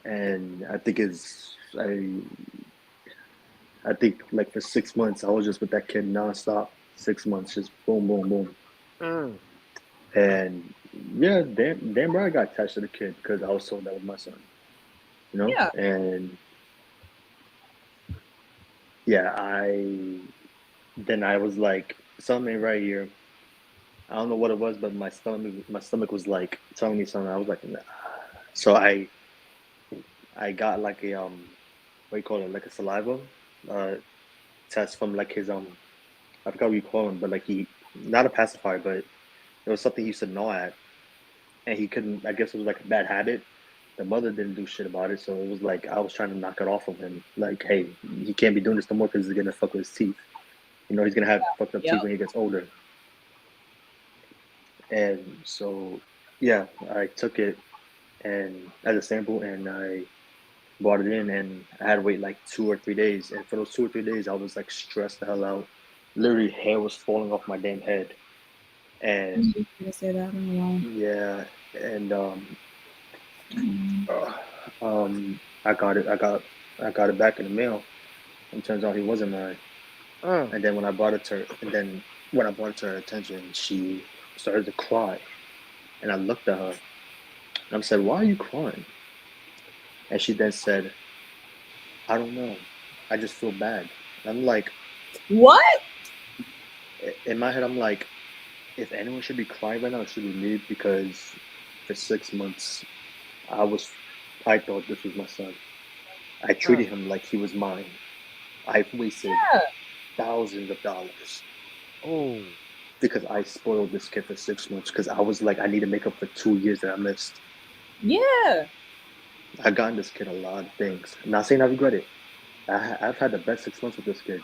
and I think like for 6 months I was just with that kid nonstop. 6 months, just boom, boom, boom. Mm. And yeah, damn right I got attached to the kid because I was told that was my son, you know? Yeah. And yeah, I was like, something ain't right here. I don't know what it was, but my stomach was like telling me something. I was like, nah. So I got like a what do you call it, like a saliva uh test from like his I forgot what you call him, but like he, not a pacifier, but it was something he used to gnaw at, and he couldn't. I guess it was like a bad habit. The mother didn't do shit about it, so it was like I was trying to knock it off of him. Like, hey, he can't be doing this no more because he's gonna fuck with his teeth. He's gonna have fucked up Yep. teeth when he gets older. And so, yeah, I took it and as a sample, and I brought it in, and I had to wait like 2 or 3 days. And for those 2 or 3 days, I was like stressed the hell out. Literally, hair was falling off my damn head, I'm and just gonna say that in a while. yeah, and Mm. uh, I got it. I got it back in the mail. And turns out he wasn't mine. Mm. And then when I brought it to her attention, she started to cry. And I looked at her and I said, "Why are you crying?" And she then said, "I don't know. I just feel bad." And I'm like, What? in my head, I'm like, if anyone should be crying right now, it should be me because for 6 months, I was, I thought this was my son. I treated Mm. him like he was mine. I've wasted Yeah. thousands of dollars Oh. because I spoiled this kid for 6 months because I was like, I need to make up for 2 years that I missed. Yeah. I gotten this kid a lot of things. I'm not saying I regret it. I've had the best 6 months with this kid.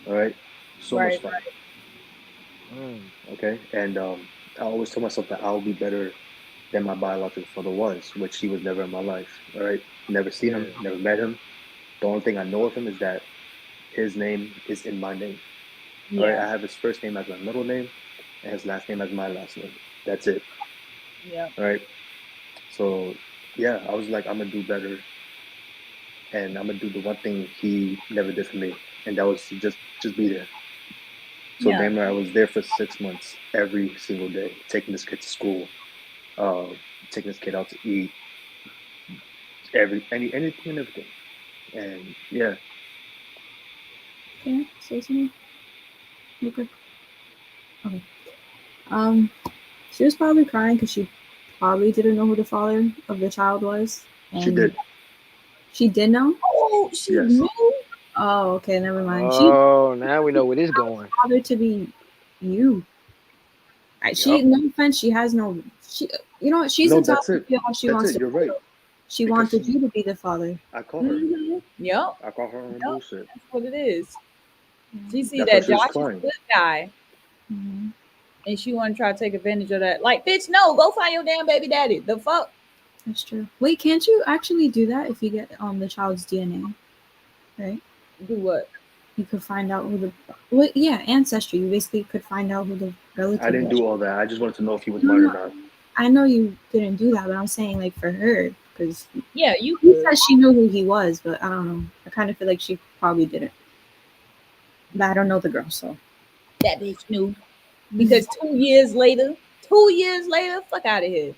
All right, so much Right. fun. Mm. Okay, and I always told myself that I'll be better than my biological father was, which he was never in my life. All right, never seen him, Yeah. never met him. The only thing I know of him is that his name is in my name. All right, Yeah. I have his first name as my middle name, and his last name as my last name. That's it. Yeah. All right, so yeah, I was like, I'm gonna do better, and I'm gonna do the one thing he never did for me, and that was just be there. So Yeah. damn right, I was there for 6 months every single day, taking this kid to school, uh, taking this kid out to eat, anything and everything. And yeah, Okay, say something. Okay. Okay. Um, she was probably crying because she probably didn't know who the father of the child was, she and did. she did know. Oh, she Yes, knew. Oh, okay, never mind. She Oh, now we know where this going. father to be you. She, Yup. no offense, she has no. She, you know what? She's no, entitled that's to it. feel how she That's wants it. to You're right feel. She because wanted you to be the father. I call her. Mm-hmm. Yep. I call her on Yep. bullshit. That's what it is. She see That's why that she was Josh is a crying. good guy, Mm-hmm. and she want to try to take advantage of that. Like, bitch, no, go find your damn baby daddy. The fuck? That's true. Wait, can't you actually do that if you get the child's DNA? Right? Do what? You could find out who the well, yeah, ancestry. You basically could find out who the I relative didn't was. do all that. I just wanted to know if he was No, mine or no, not. I know you didn't do that, but I'm saying like for her, because Yeah, you he could. said she knew who he was, but I don't know. I kind of feel like she probably didn't. But I don't know the girl, so That bitch knew. Because 2 years later, 2 years later, fuck out of here.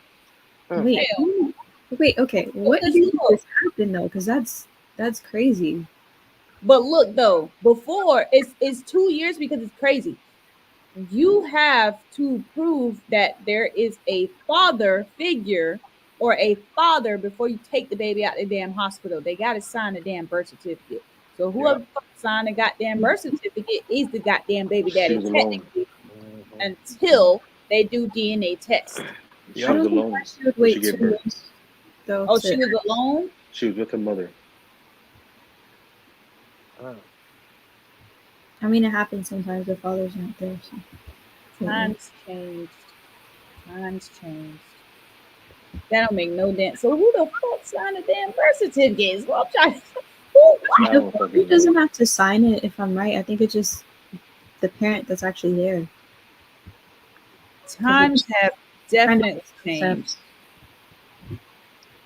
Mm. wait, Hell, wait, okay. What because year did look, this happen though? Because that's crazy. but look though, before it's 2 years because it's crazy. You have to prove that there is a father figure or a father before you take the baby out the damn hospital. They got to sign the damn birth certificate. So whoever Yep. signed the goddamn birth certificate is the goddamn baby She daddy was alone. technically Mhm. until they do DNA test. She I Yep. was don't think why alone she would when she wait gave 2 birth. years though Oh, to. she was alone. She was with her mother. Uh, I mean, it happens sometimes. The father's not there. So. Times changed. Times changed. That don't make no sense. So who the fuck signed the damn birth certificates? Well, I'm trying. Who? What? I The don't father fucking doesn't know. have to sign it, if I'm right. I think it's just the parent that's actually there. Because Times it have kind of definitely makes changed. sense.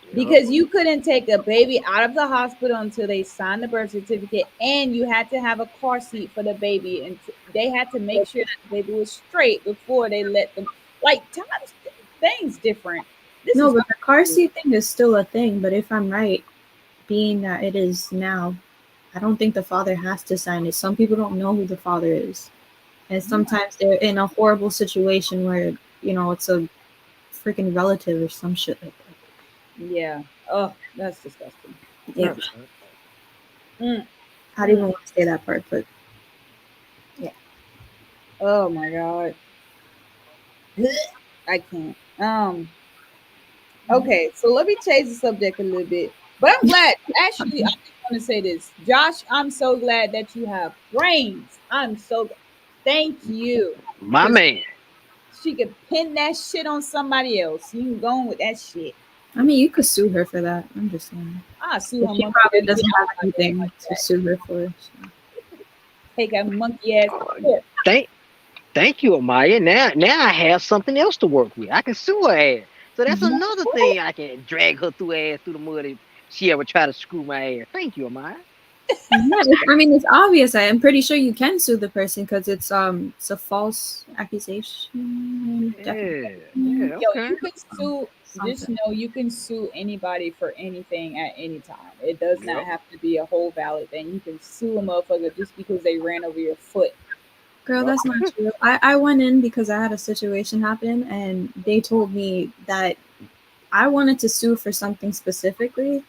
yep. Because you couldn't take a baby out of the hospital until they signed the birth certificate, and you had to have a car seat for the baby, and they had to make sure that the baby was straight before they let them. Like times, things different. This No, is but the car seat thing is still a thing. But if I'm right, being that it is now, I don't think the father has to sign it. Some people don't know who the father is. And sometimes they're in a horrible situation where, it's a freaking relative or some shit like yeah. Oh, that's disgusting. that. Yeah. Mhm. Mm, I don't mm. even want to say that part, but yeah. Oh my god, I can't. Okay, so let me change the subject a little bit. But I'm glad. Actually, I just want to say this, Josh. I'm so glad that you have brains. Thank you, My because man. she could pin that shit on somebody else. You can go on with that shit. I mean, you could sue her for that. I'm just saying. I sue But her she monkey probably ass doesn't bitch have out my damn anything like to that. sue her for. So. Take that monkey ass. Uh, Here. thank thank you, Amaya. Now I have something else to work with. I can sue her ass. So that's another thing I can drag her through ass through the mud if she ever try to screw my ass. Thank you, Amaya. Yeah, I mean, it's obvious. I'm pretty sure you can sue the person because it's a false accusation. Yeah, Defamation, yeah, Yo, okay. you can sue. Just something. know you can sue anybody for anything at any time. It does not Yep. have to be a whole valid thing. You can sue a motherfucker just because they ran over your foot. Girl, Yep. that's not true. I went in because I had a situation happen and they told me that I wanted to sue for something specifically,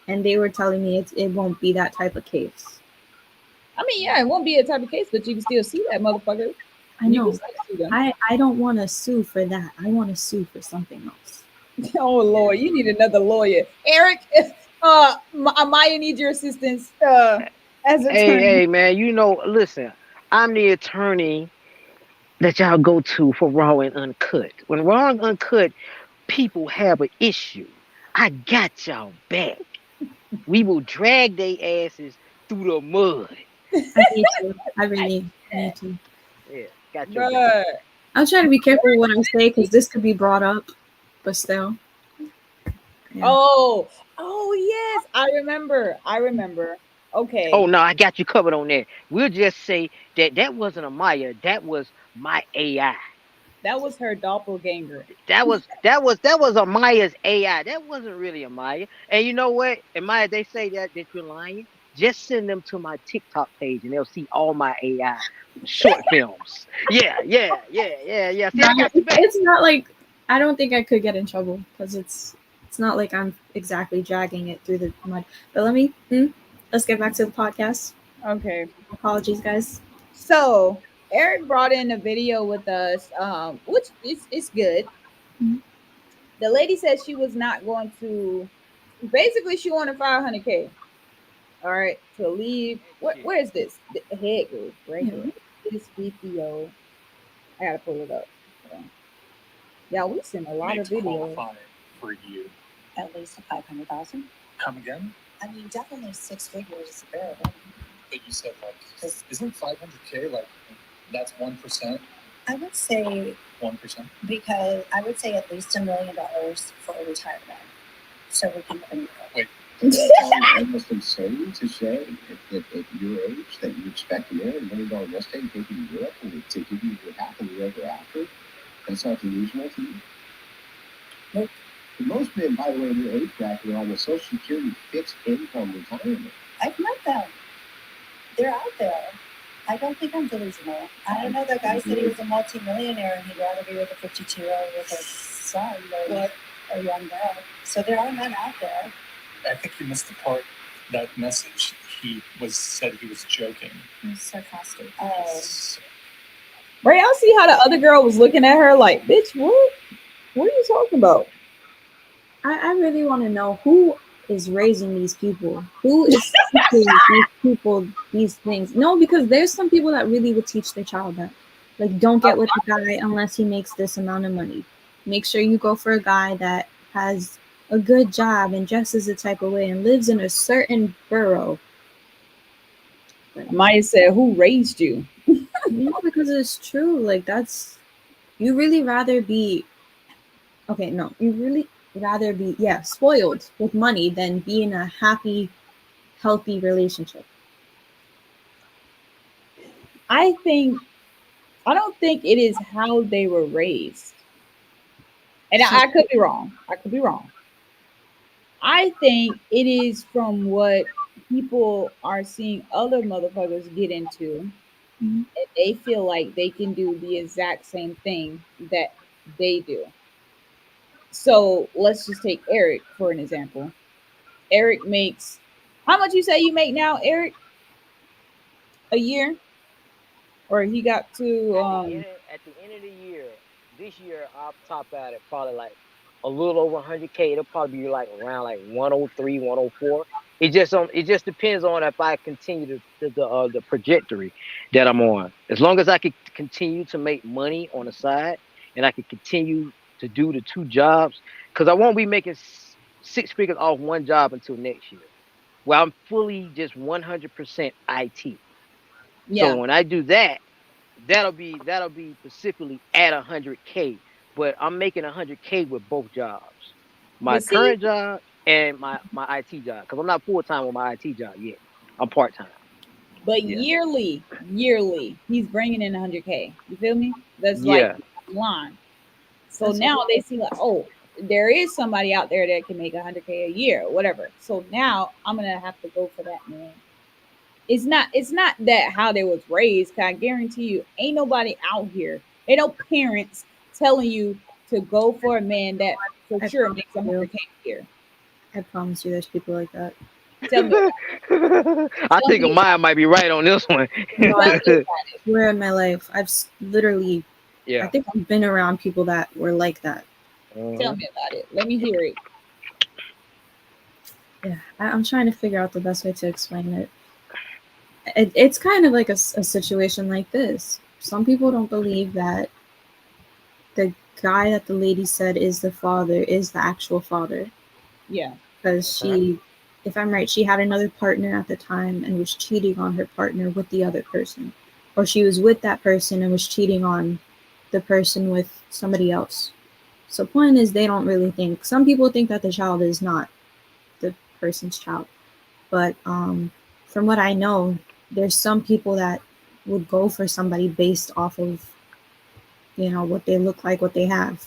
and they were telling me it won't be that type of case. I mean, yeah, it won't be a type of case, but you can still sue that motherfucker. I You can know, still but sue them. I don't want to sue for that. I want to sue for something else. Oh Lord, you need another lawyer, Eric. Amaya needs your assistance as Hey, attorney. hey, man. Listen. I'm the attorney that y'all go to for Raw and Uncut. When Raw and Uncut people have an issue, I got y'all back. We will drag their asses through the mud. I need to. I I, really need to. Yeah, got your back. bruh. I'm trying to be careful what I say because this could be brought up, but still, yeah. Oh, oh yes, I remember. I remember. Oh Okay, no, I got you covered on that. We'll just say that wasn't a Maya. That was my AI. that was her doppelganger. That was a Maya's AI. That wasn't really a Maya. And you know what? And Maya, they say that you're lying. Just send them to my TikTok page and they'll see all my AI short films. Yeah, yeah, yeah, yeah, yeah. See, No, I got you back. it's not like I don't think I could get in trouble because it's not like I'm exactly dragging it through the mud. But let's get back to the podcast. Okay, Apologies, guys. so Eric brought in a video with us, which is good. Mhm. The lady said she was not going to. Basically, she wanted 500K. All right, to leave. Where is this? The head group right Yeah. here. This VPO. I gotta pull it up. Hold on. Yeah, we send a lot of videos. For you. At least 500,000. Come again? I mean, definitely 6 figures is bare minimum. But you said like, because isn't 500K like that's 1%? I would say 1%. Because I would say at least $1 million for a retirement. So we can live in Wait. Almost insane to say at your age that you expect $1 million nest egg taking you Europe and to give you your happily ever after. That's not delusional to you. Nope. Most men, by the way, in your age bracket are on the Social Security fixed income retirement. I've met them. They're out there. I don't think I'm delusional. I don't know. That guy said he was a multimillionaire and he'd rather be with a 52-year-old with his son. What? a young girl. So there are men out there. I think you missed the part. That message, said he was joking. It was sarcastic. Bro, y'all see how the other girl was looking at her like, bitch, what? What are you talking about? I really want to know who is raising these people. Who is teaching these people these things? No, because there's some people that really would teach their child that. Like, don't get with the guy unless he makes this amount of money. Make sure you go for a guy that has a good job and dresses a type of way and lives in a certain borough. Maya said, who raised you? No, because it's true. Like, that's, you really rather be, okay, no, you really rather be, yeah, spoiled with money than be in a happy, healthy relationship. I think, I don't think it is how they were raised. And So, I could be wrong. I could be wrong. I think it is from what people are seeing other motherfuckers get into, mhm, and they feel like they can do the exact same thing that they do. So let's just take Eric for an example. Eric makes, how much you say you make now, Eric? A year? Or he got to At the end of the year, this year I'll top out at probably like a little over 100K. It'll probably be like around like 103, 104. It just depends on if I continue the trajectory that I'm on. As long as I can continue to make money on the side and I can continue to do the two jobs, because I won't be making six figures off one job until next year. Well, I'm fully just 100% IT. So yeah. when I do that, that'll be specifically at 100K. But I'm making 100K with both jobs, my But see, current job and my IT job, because I'm not full time with my IT job yet. I'm part time. but Yeah, yearly, he's bringing in 100K. You feel me? That's like yeah. the line. So that's now they see like, oh, there is somebody out there that can make 100K a year, or whatever. So now I'm gonna have to go for that man. It's not that how they was raised. 'Cause I guarantee you, ain't nobody out here, ain't no parents telling you to go for a man that for I sure promise makes you. 100K a year. I promise you, there's people like that. Tell me about I it. Tell think me, mine might be right on this one. No, tell I me about it. swear in my life, literally, I Yeah. think I've been around people that were like that. Tell Mhm. me about it. Let me hear it. Yeah, I'm trying to figure out the best way to explain it. It's kind of like a situation like this. Some people don't believe that the guy that the lady said is the father is the actual father Yeah. because Okay. she, if I'm right, she had another partner at the time and was cheating on her partner with the other person, or she was with that person and was cheating on the person with somebody else. So point is, they don't really think. Some people think that the child is not the person's child, but from what I know, there's some people that would go for somebody based off of what they look like, what they have.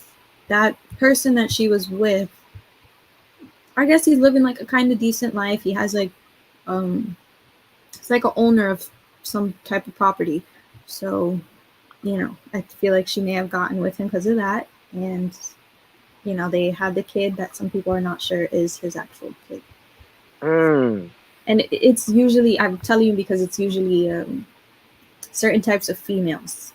That person that she was with, I guess he's living like a kind of decent life. He has like um it's like a owner of some type of property. So, I feel like she may have gotten with him because of that. And, they had the kid that some people are not sure is his actual kid. Mm. And it's usually, I'm telling you because it's usually certain types of females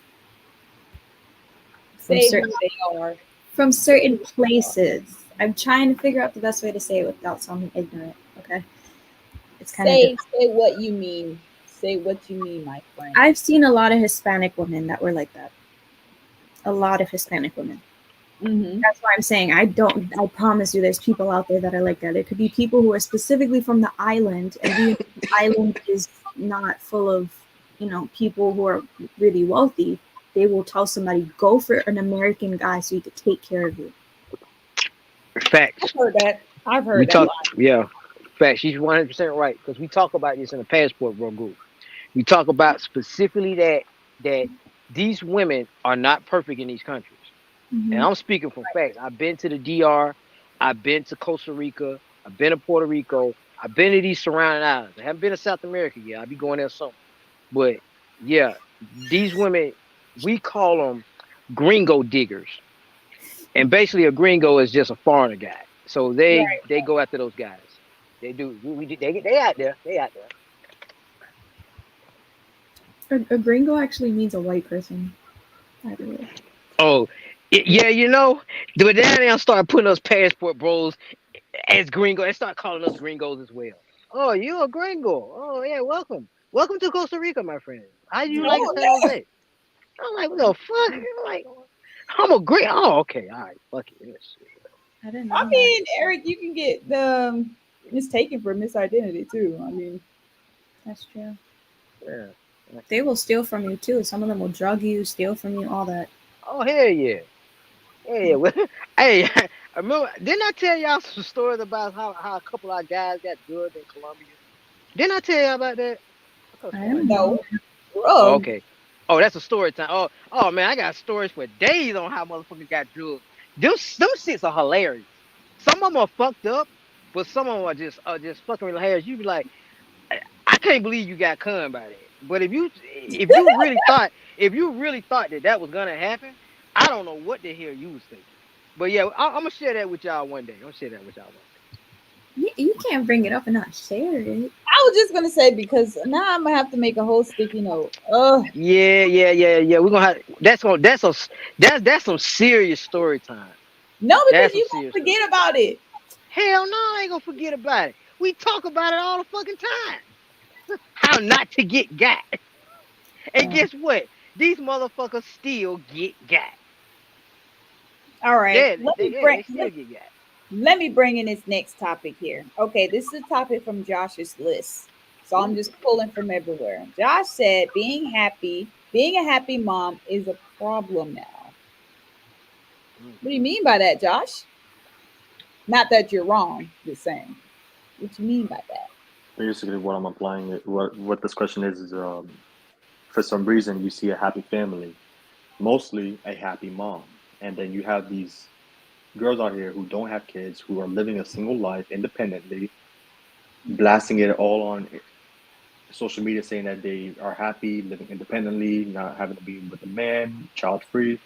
from Say certain who they are. from Say certain who they are. places. I'm trying to figure out the best way to say it without sounding ignorant. Okay, it's kind of difficult. Say what you mean. Say what you mean, my friend. I've seen a lot of Hispanic women that were like that. A lot of Hispanic women. Mm-hmm. That's why I'm saying I don't. I promise you, there's people out there that are like that. It could be people who are specifically from the island, and the island is not full of, people who are really wealthy. They will tell somebody, go for an American guy so he could take care of you. I've Facts. heard that. I've We heard that talk. line. Yeah. Facts. She's 100% right because we talk about this in the passport bro group. We talk about specifically that these women are not perfect in these countries. And Mm-hmm. I'm speaking from facts. I've been to the DR, I've been to Costa Rica, I've been to Puerto Rico, I've been to these surrounding islands. I haven't been to South America yet. I'll be going there soon. But yeah, these women, we call them gringo diggers. And basically, a gringo is just a foreigner guy. So Right. they go after those guys. They do. They out there. They out there. A gringo actually means a white person, by the way. Oh, yeah, you know, but then they'll start putting us passport bros as gringo. They start calling us gringos as well. Oh, you a gringo? Oh yeah, welcome, welcome to Costa Rica, my friend. How do you like Oh San yeah. Jose? I'm like, what the fuck? I'm like, I'm a gringo. Oh, okay, all right, fuck it. I didn't I know that. mean, Eric, you can get the mistaken for misidentity too. I mean, That's true. Yeah. They will steal from you too. Some of them will drug you, steal from you, all that. Oh hell yeah, hell yeah. Well, hey, I remember? Didn't I tell y'all some stories about how a couple of our guys got drugged in Colombia? Didn't I tell y'all about that? I could have I sworn I don't did. no know. Oh, drug. okay. Oh, that's a story time. Oh man, I got stories for days on how motherfuckers got drugged. Them shits are hilarious. Some of them are fucked up, but some of them are just fucking hilarious. You be like, I can't believe you got conned by that. But if you really thought that that was gonna happen, I don't know what the hell you was thinking. But yeah, I'm gonna share that with y'all one day. I'm gonna share that with y'all one You can't bring it up and not share it. I was just gonna say because now I'm gonna have to make a whole sticky note. Ugh. day. Yeah. We're gonna have that's some serious story time. No, because That's some you won't serious story. forget about it. Hell no, I ain't gonna forget about it. We talk about it all the fucking time. How not to get got. And Yeah. guess what? These motherfuckers still get got. All right. Yeah, they still get got. Let me bring in this next topic here. Okay, this is a topic from Josh's list. So I'm Ooh. just pulling from everywhere. Josh said being a happy mom is a problem now. Mm. What do you mean by that, Josh? Not that you're wrong, just saying. What you mean by that? Basically, what I'm applying it, what this question is for some reason you see a happy family, mostly a happy mom, and then you have these girls out here who don't have kids, who are living a single life independently, blasting it all on social media, saying that they are happy living independently, not having to be with a man, child free.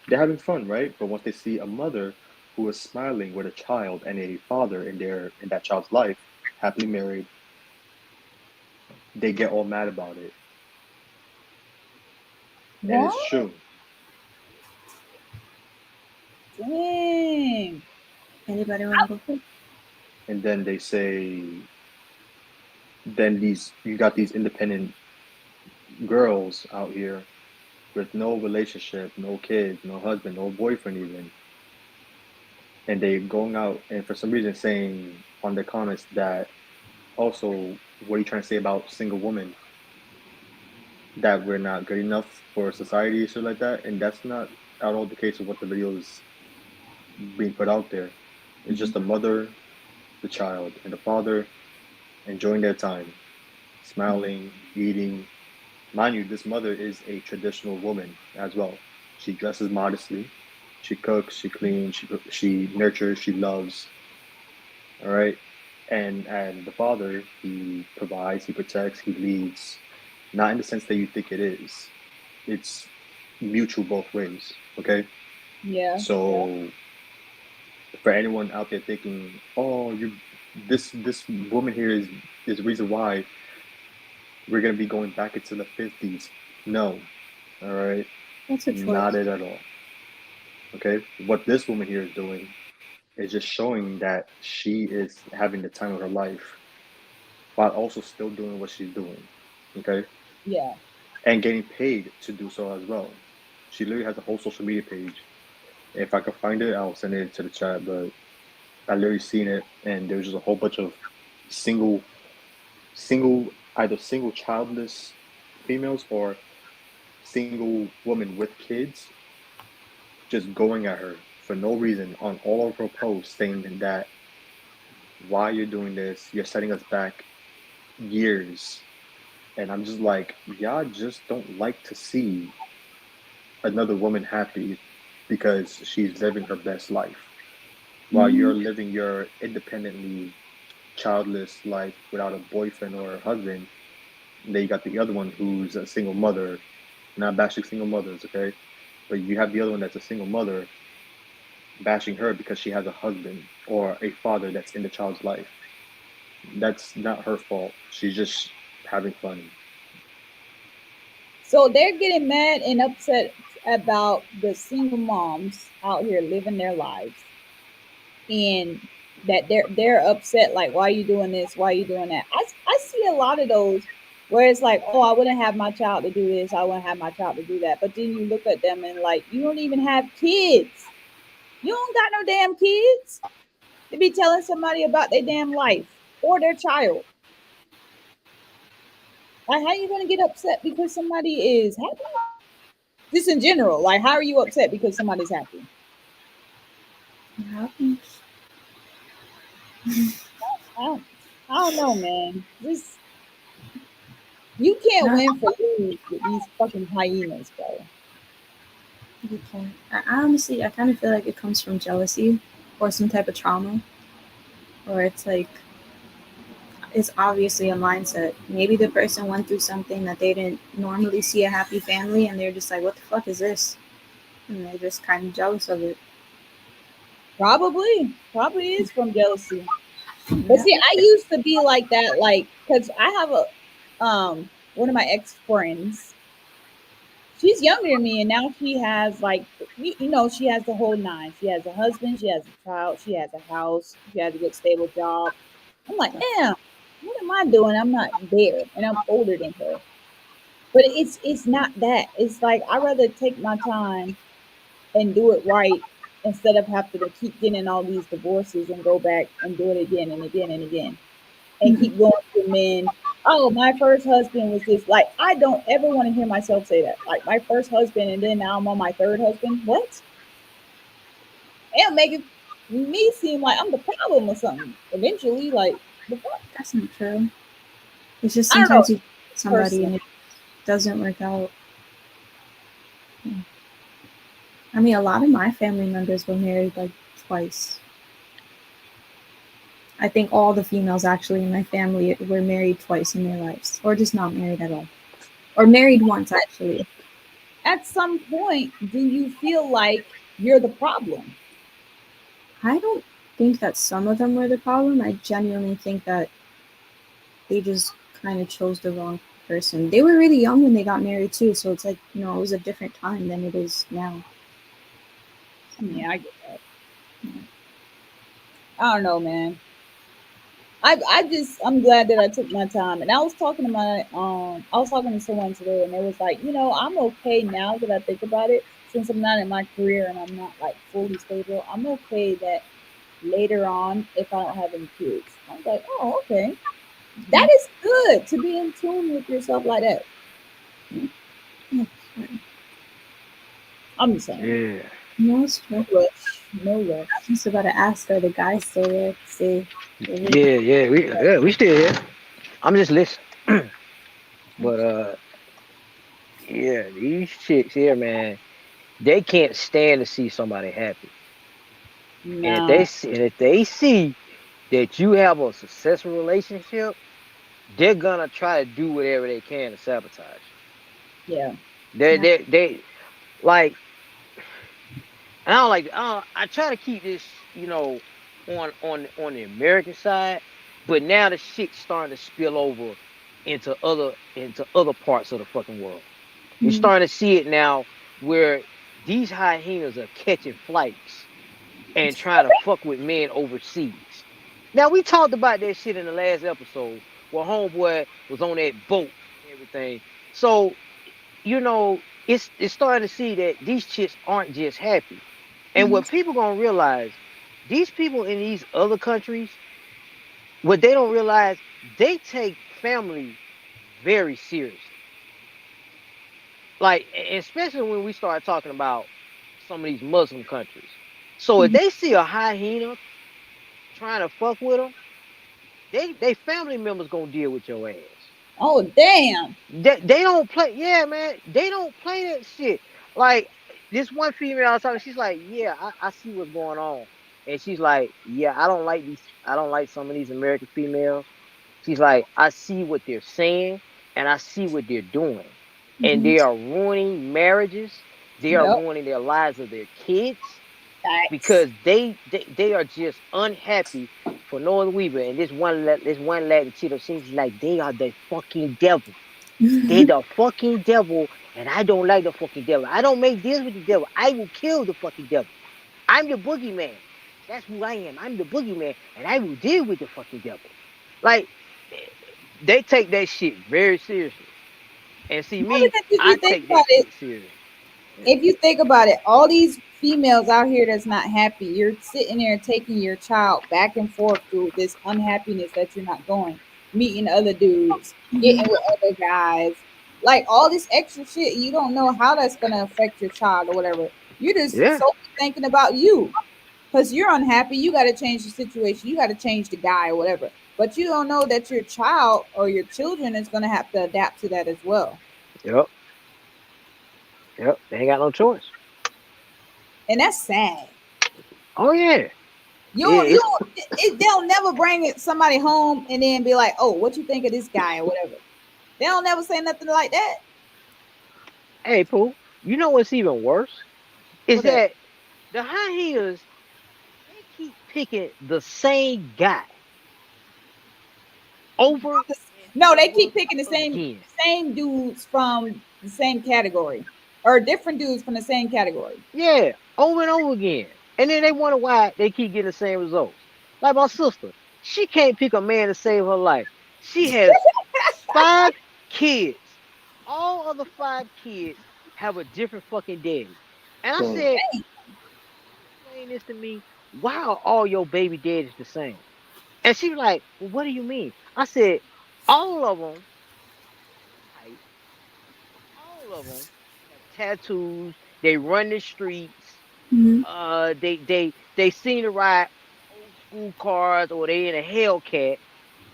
They're having fun, right? But once they see a mother who is smiling with a child and a father in that child's life, happily married, they get all mad about it. And What? it's true. Dang. Anybody want to go first? And then they say, then these you got these independent girls out here with no relationship, no kids, no husband, no boyfriend even, and they going out and for some reason saying on their comments that also, what are you trying to say about single women, that we're not good enough for society or shit like that? And that's not at all the case of what the video is being put out there. It's just the mother, the child, and the father enjoying their time, smiling, eating. Mind you, this mother is a traditional woman as well. She dresses modestly. She cooks, she cleans, she nurtures, she loves. All right. And the father, he provides, he protects, he leads, not in the sense that you think it is. It's mutual both ways. Okay. Yeah. So for anyone out there thinking, oh, you this woman here is the reason why we're gonna be going back into the 50s. No. All right. That's a choice. Not it at all. Okay. What this woman here is doing is just showing that she is having the time of her life while also still doing what she's doing. Okay. Yeah. And getting paid to do so as well. She literally has a whole social media page. If I could find it, I'll send it to the chat. But I literally seen it, and there was just a whole bunch of single, either single childless females or single women with kids just going at her for no reason on all of her posts, saying that why you're doing this, you're setting us back years. And I'm just like, y'all just don't like to see another woman happy because she's living her best life while Mhm. you're living your independently childless life without a boyfriend or a husband. And then you got the other one who's a single mother, not bashing single mothers, okay? But you have the other one that's a single mother bashing her because she has a husband or a father that's in the child's life. That's not her fault. She's just having fun. So they're getting mad and upset about the single moms out here living their lives, and that they're upset. Like, why are you doing this? Why are you doing that? I see a lot of those where it's like, oh, I wouldn't have my child to do this. I wouldn't have my child to do that. But then you look at them and like, you don't even have kids. You don't got no damn kids to be telling somebody about their damn life or their child. Like, how are you gonna get upset because somebody is happy? Just in general, like, how are you upset because somebody's happy? It happens. I don't, I don't know, man. Just you can't No, win for lose with these fucking hyenas, bro. you can't. I honestly, I kind of feel like it comes from jealousy or some type of trauma, or it's like it's obviously a mindset. Maybe the person went through something that they didn't normally see a happy family, and they're just like, "What the fuck is this?" And they're just kind of jealous of it. Probably is from jealousy. But Yeah. see, I used to be like that, like, cause I have one of my ex friends. She's younger than me, and now she has like, she has the whole nine. She has a husband, she has a child, she has a house, she has a good stable job. I'm like, damn, what am I doing? I'm not there, and I'm older than her. But it's not that. It's like I rather take my time and do it right instead of having to keep getting all these divorces and go back and do it again and again and again and Mhm. keep going to men. Oh, my first husband was this. Like, I don't ever want to hear myself say that. Like, my first husband, and then now I'm on my third husband. What? It'll make it me seem like I'm the problem or something. Eventually, like, the fuck? That's not true. It's just I don't know. sometimes you get somebody Person. and it doesn't work out. Yeah. I mean, a lot of my family members were married like twice. I think all the females actually in my family were married twice in their lives, or just not married at all, or married once actually. At some point, do you feel like you're the problem? I don't think that some of them were the problem. I genuinely think that they just kind of chose the wrong person. They were really young when they got married too, so it's like it was a different time than it is now. So, Yeah, I get that. I don't know, man. I'm glad that I took my time. And I was talking to someone today, and it was like, I'm okay now that I think about it, since I'm not in my career and I'm not like fully stable. I'm okay that later on, if I don't have any kids. I was like, oh, okay. That yeah, is good to be in tune with yourself like that. yeah. I'm just saying. Yeah. No, it's true. No rush. No rush. I was just about to ask, are the guys still there to see if we Yeah, we still here. I'm just listening. But yeah, these chicks here, man, they can't stand to see somebody happy. And if Nah. they see that you have a successful relationship, they're gonna try to do whatever they can to sabotage Yeah. you. They yeah. they they like I don't like I try to keep this, on the American side, but now the shit's starting to spill over into other parts of the fucking world. You're Mm-hmm. starting to see it now where these hyenas are catching flights and trying to fuck with men overseas. Now we talked about that shit in the last episode where homeboy was on that boat and everything. So, it's starting to see that these chicks aren't just happy. And Mm-hmm. what people gonna realize, these people in these other countries, what they don't realize, they take family very seriously. Like, especially when we start talking about some of these Muslim countries. So if Mm-hmm. they see a hyena trying to fuck with them, they family members gonna deal with your ass. Oh, damn. They don't play, yeah, man. They don't play that shit. Like, this one female I was talking, she's like, yeah, I see what's going on. And she's like, yeah, I don't like some of these American females. She's like, I see what they're saying and I see what they're doing. And Mm-hmm. they are ruining marriages. They are Yep. ruining their lives of their kids. Facts. because they are just unhappy for no other reason. And this one lady Tito, she's like they are the fucking devil. They the fucking devil, and I don't like the fucking devil. I don't make deals with the devil. I will kill the fucking devil. I'm the boogeyman. That's who I am. I'm the boogeyman, and I will deal with the fucking devil. Like eh, they take that shit very seriously. And see More me, than if I you think take about that it, shit serious. Yeah. if you think about it, all these females out here that's not happy, you're sitting there taking your child back and forth through this unhappiness that you're not going, meeting other dudes, getting with other guys, like all this extra shit. You don't know how that's gonna affect your child or whatever. You're just Yeah. solely thinking about you because you're unhappy. You got to change the situation. You got to change the guy or whatever. But you don't know that your child or your children is gonna have to adapt to that as well, Yep. Yep. They ain't got no choice. and that's sad. Oh yeah. You It's they'll never bring somebody home and then be like, "Oh, what you think of this guy or whatever." They don't never say nothing like that. hey Pooh. You know what's even worse? Is What that? that the high heels, they keep picking the same guy over and No, they over keep picking again. the same dudes from the same category, or different dudes from the same category. Yeah, over and over again. And then they wonder why they keep getting the same results. Like my sister, she can't pick a man to save her life. She has 5 kids. All of the 5 kids have a different fucking daddy. And I Damn. said, explain this to me. Why are all your baby daddies the same? And she was like, well, what do you mean? I said, all of them white, all of them have tattoos, they run the streets, they seem to ride old school cars or they in a Hellcat.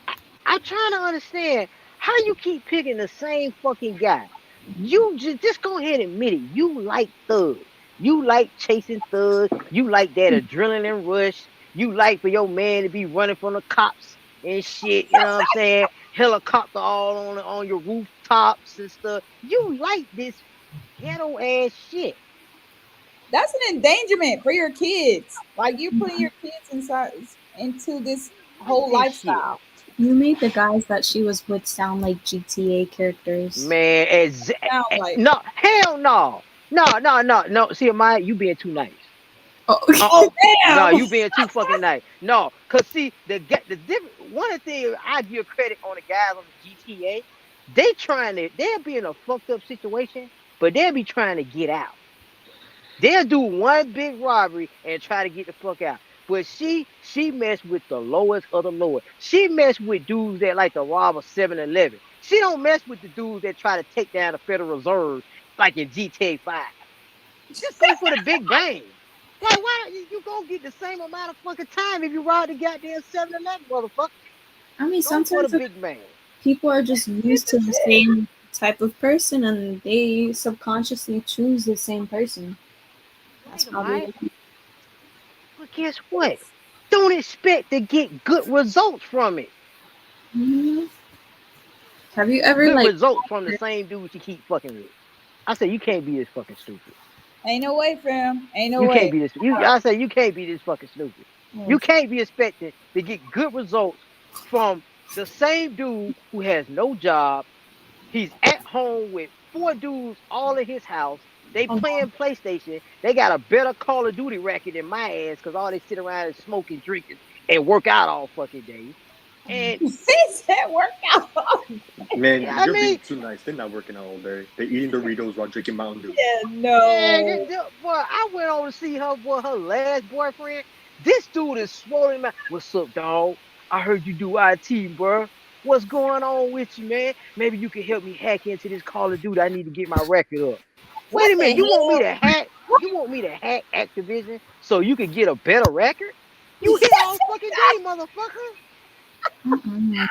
I, I'm trying to understand how you keep picking the same fucking guy. You just go ahead and admit it. You like thugs. You like chasing thugs. You like that adrenaline rush. You like for your man to be running from the cops and shit. You know what I'm saying? Helicopter all on your rooftops and stuff. You like this ghetto ass shit. That's an endangerment for your kids. Like you're putting Mhm. your kids inside into this You like whole this shit. lifestyle. You made the guys that she was with sound like GTA characters. Man, Sound like, no, hell no. No. See, Amaya, you being too nice. Oh, Uh-uh. oh No, damn. you being too fucking nice. No, cause see the different one of the things I give credit on the guys on the GTA, they'll be in a fucked up situation, but they'll be trying to get out. They'll do one big robbery and try to get the fuck out. But she messed with the lowest of the lower. She messed with dudes that like to rob a 7-Eleven. She don't mess with the dudes that try to take down the Federal Reserve like in GTA 5. Just go for the big bang. Like, why you gonna get the same amount of fucking time if you rob the goddamn 7-Eleven, motherfucker? I mean, Go for the sometimes big bang. people are just used to the same type of person and they subconsciously choose the same person. That's Right, probably Amaya. what But guess what? Don't expect to get good results from it. Mhm. Have you ever Good like results from the same dudes you keep fucking with. I say you can't be this fucking stupid. Ain't no way, fam. Ain't no You can't way. be this. I say you can't be this fucking stupid. oh, You can't be expected to get good results from the same dude who has no job. He's at home with 4 dudes all in his house. They oh, playing PlayStation. They got a better Call of Duty record than my ass because all they sit around and smoke and drink and work out all fucking day. And He said workout. Man, I you're being mean, too nice. They're not working out all day. They're eating Doritos while drinking Mountain Dew. Yeah, man, no. boy, I went on to see her boy, her last boyfriend. This dude is swollen. Man. What's up, dog? I heard you do IT, bro. What's going on with you, man? Maybe you can help me hack into this Call of Duty. I need to get my record up. Wait What a the minute, you want me hell? to hack? You want me to hack Activision so you can get a better record? You hit all fucking day, motherfucker. mm-mm.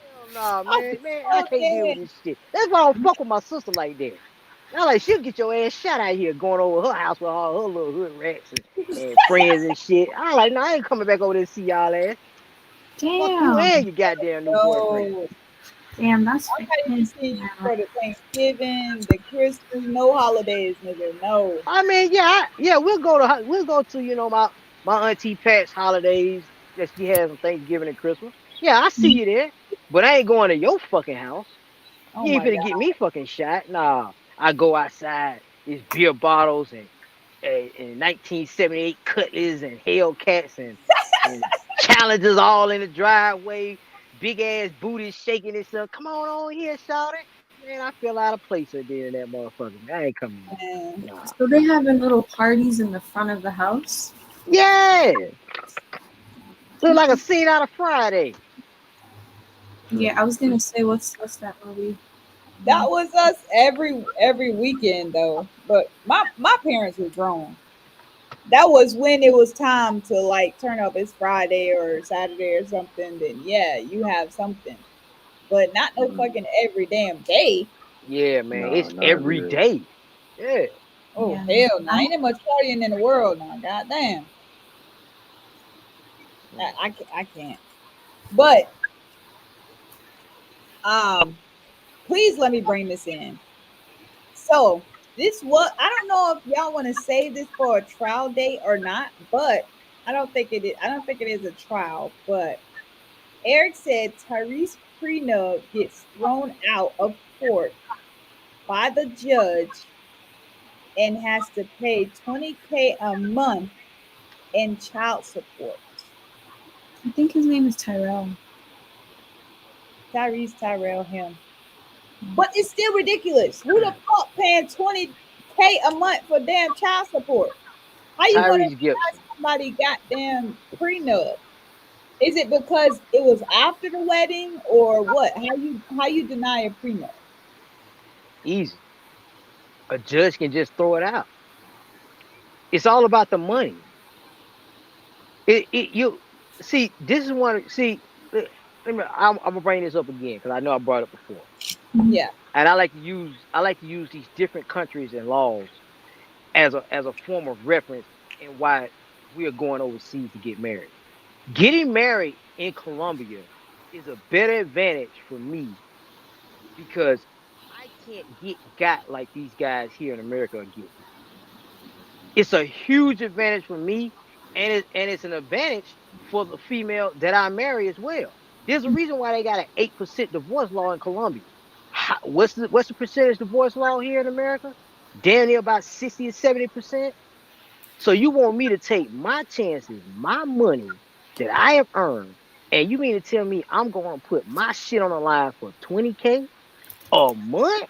Hell nah, I'm man, I so can't deal with dead. this shit. That's why I don't fuck with my sister like that. Now, like, she'll get your ass shot out here going over her house with all her little hood rats and friends and shit. I like, I ain't coming back over there to see y'all ass. Fuck you Damn. and your goddamn new boyfriend. No. Damn, that's I'm not even seeing you now. for the Thanksgiving, the Christmas, no holidays, nigga. No. I mean, yeah, yeah, we'll go to my auntie Pat's holidays that she has on Thanksgiving and Christmas. Yeah, I see you there, but I ain't going to your fucking house. Oh You ain't my finna get god. me fucking shot. Nah, I go outside. It's beer bottles and 1978 Cutlass and Hellcats and Challengers all in the driveway. Big ass booty shaking itself. Come on here, shout it. Man, I feel out of place up there in that motherfucker. Man, I ain't coming in Man. there. Nah. So they having little parties in the front of the house. Yeah. Look like a scene out of Friday. Yeah, I was gonna say what's that movie? That was us every weekend though. But my parents were grown. That was when it was time to like turn up. It's Friday or Saturday or something. Then yeah, you have something, but not no Mm, fucking every damn day. Yeah, man. no, It's not every every day. day. Yeah. Oh Yeah, hell, no! Ain't that much partying in the world now. Goddamn, I can't. But um, please let me bring this in. So this what I don't know if y'all want to save this for a trial date or not, but I don't think it is. I don't think it is a trial. But Eric said Tyrese prenup gets thrown out of court by the judge and has to pay 20K a month in child support. I think his name is Tyrell. Tyrese Tyrell him. But it's still ridiculous. Who the fuck paying 20K a month for damn child support? How you gonna Tyrese deny Gibson. somebody goddamn prenup? Is it because it was after the wedding or what? How you deny a prenup? Easy. A judge can just throw it out. It's all about the money. You see, this is one. See, I'm gonna bring this up again because I know I brought it before, Mhm. Yeah. and I like to use these different countries and laws as a form of reference and why we are going overseas to get married. Getting married in Colombia is a better advantage for me because I can't get got like these guys here in America are getting. It's a huge advantage for me, and it's an advantage for the female that I marry as well. There's a reason why they got an 8% divorce law in Colombia. What's the percentage divorce law here in America? Damn near about 60 or 70%. So you want me to take my chances, my money that I have earned, and you mean to tell me I'm going to put my shit on the line for 20K a month?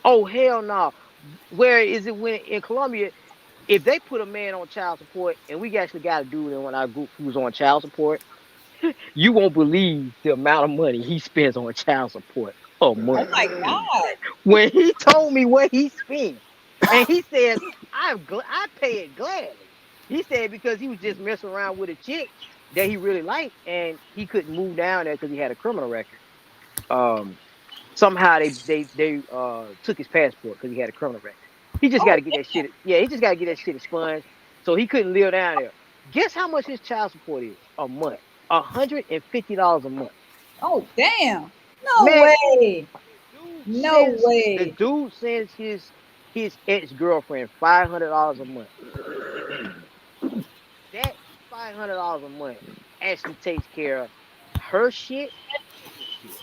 Oh hell no! Where is it when in Colombia? If they put a man on child support, and we actually got a dude in our group who's on child support, you won't believe the amount of money he spends on child support a Oh month. my god. When he told me what he spent, and he says, I pay it gladly. He said because he was just messing around with a chick that he really liked, and he couldn't move down there because he had a criminal record. Um, Somehow they took his passport because he had a criminal record. He just got Oh to get that shit. Yeah, he just got to get that shit expunged. So he couldn't live down there. Guess how much his child support is a month? $150 a month. oh damn. No Man, way. No the way. dude sends his ex girlfriend $500 a month. That $500 a month actually takes care of her shit and his shit.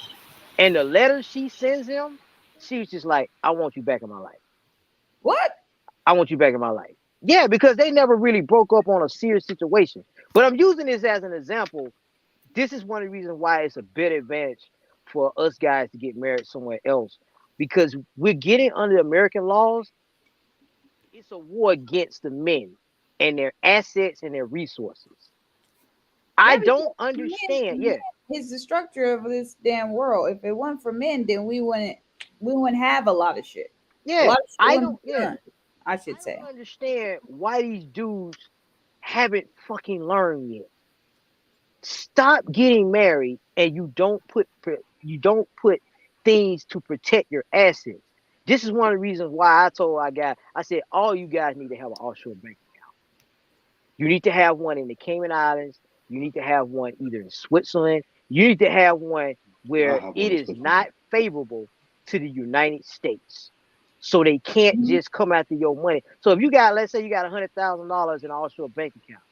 And the letter she sends him, she was just like, "I want you back in my life. What? I want you back in my life." Yeah, because they never really broke up on a serious situation. But I'm using this as an example. This is one of the reasons why it's a better advantage for us guys to get married somewhere else because we're getting under American laws. It's a war against the men and their assets and their resources. Yeah, I because don't understand. Yeah, men is the structure of this damn world. If it wasn't for men, then we wouldn't have a lot of shit. A yeah. lot of shit I wouldn't don't. be Yeah, done, I I should don't say. understand why these dudes haven't fucking learned yet. Stop getting married and you don't put things to protect your assets. This is one of the reasons why I said all you guys need to have an offshore bank account. You need to have one in the Cayman Islands. You need to have one either in Switzerland. You need to have one. I where have it one is especially. not favorable to the United States. So they can't Mhm. just come after your money. So if you got, let's say you got $100,000 in an offshore bank account.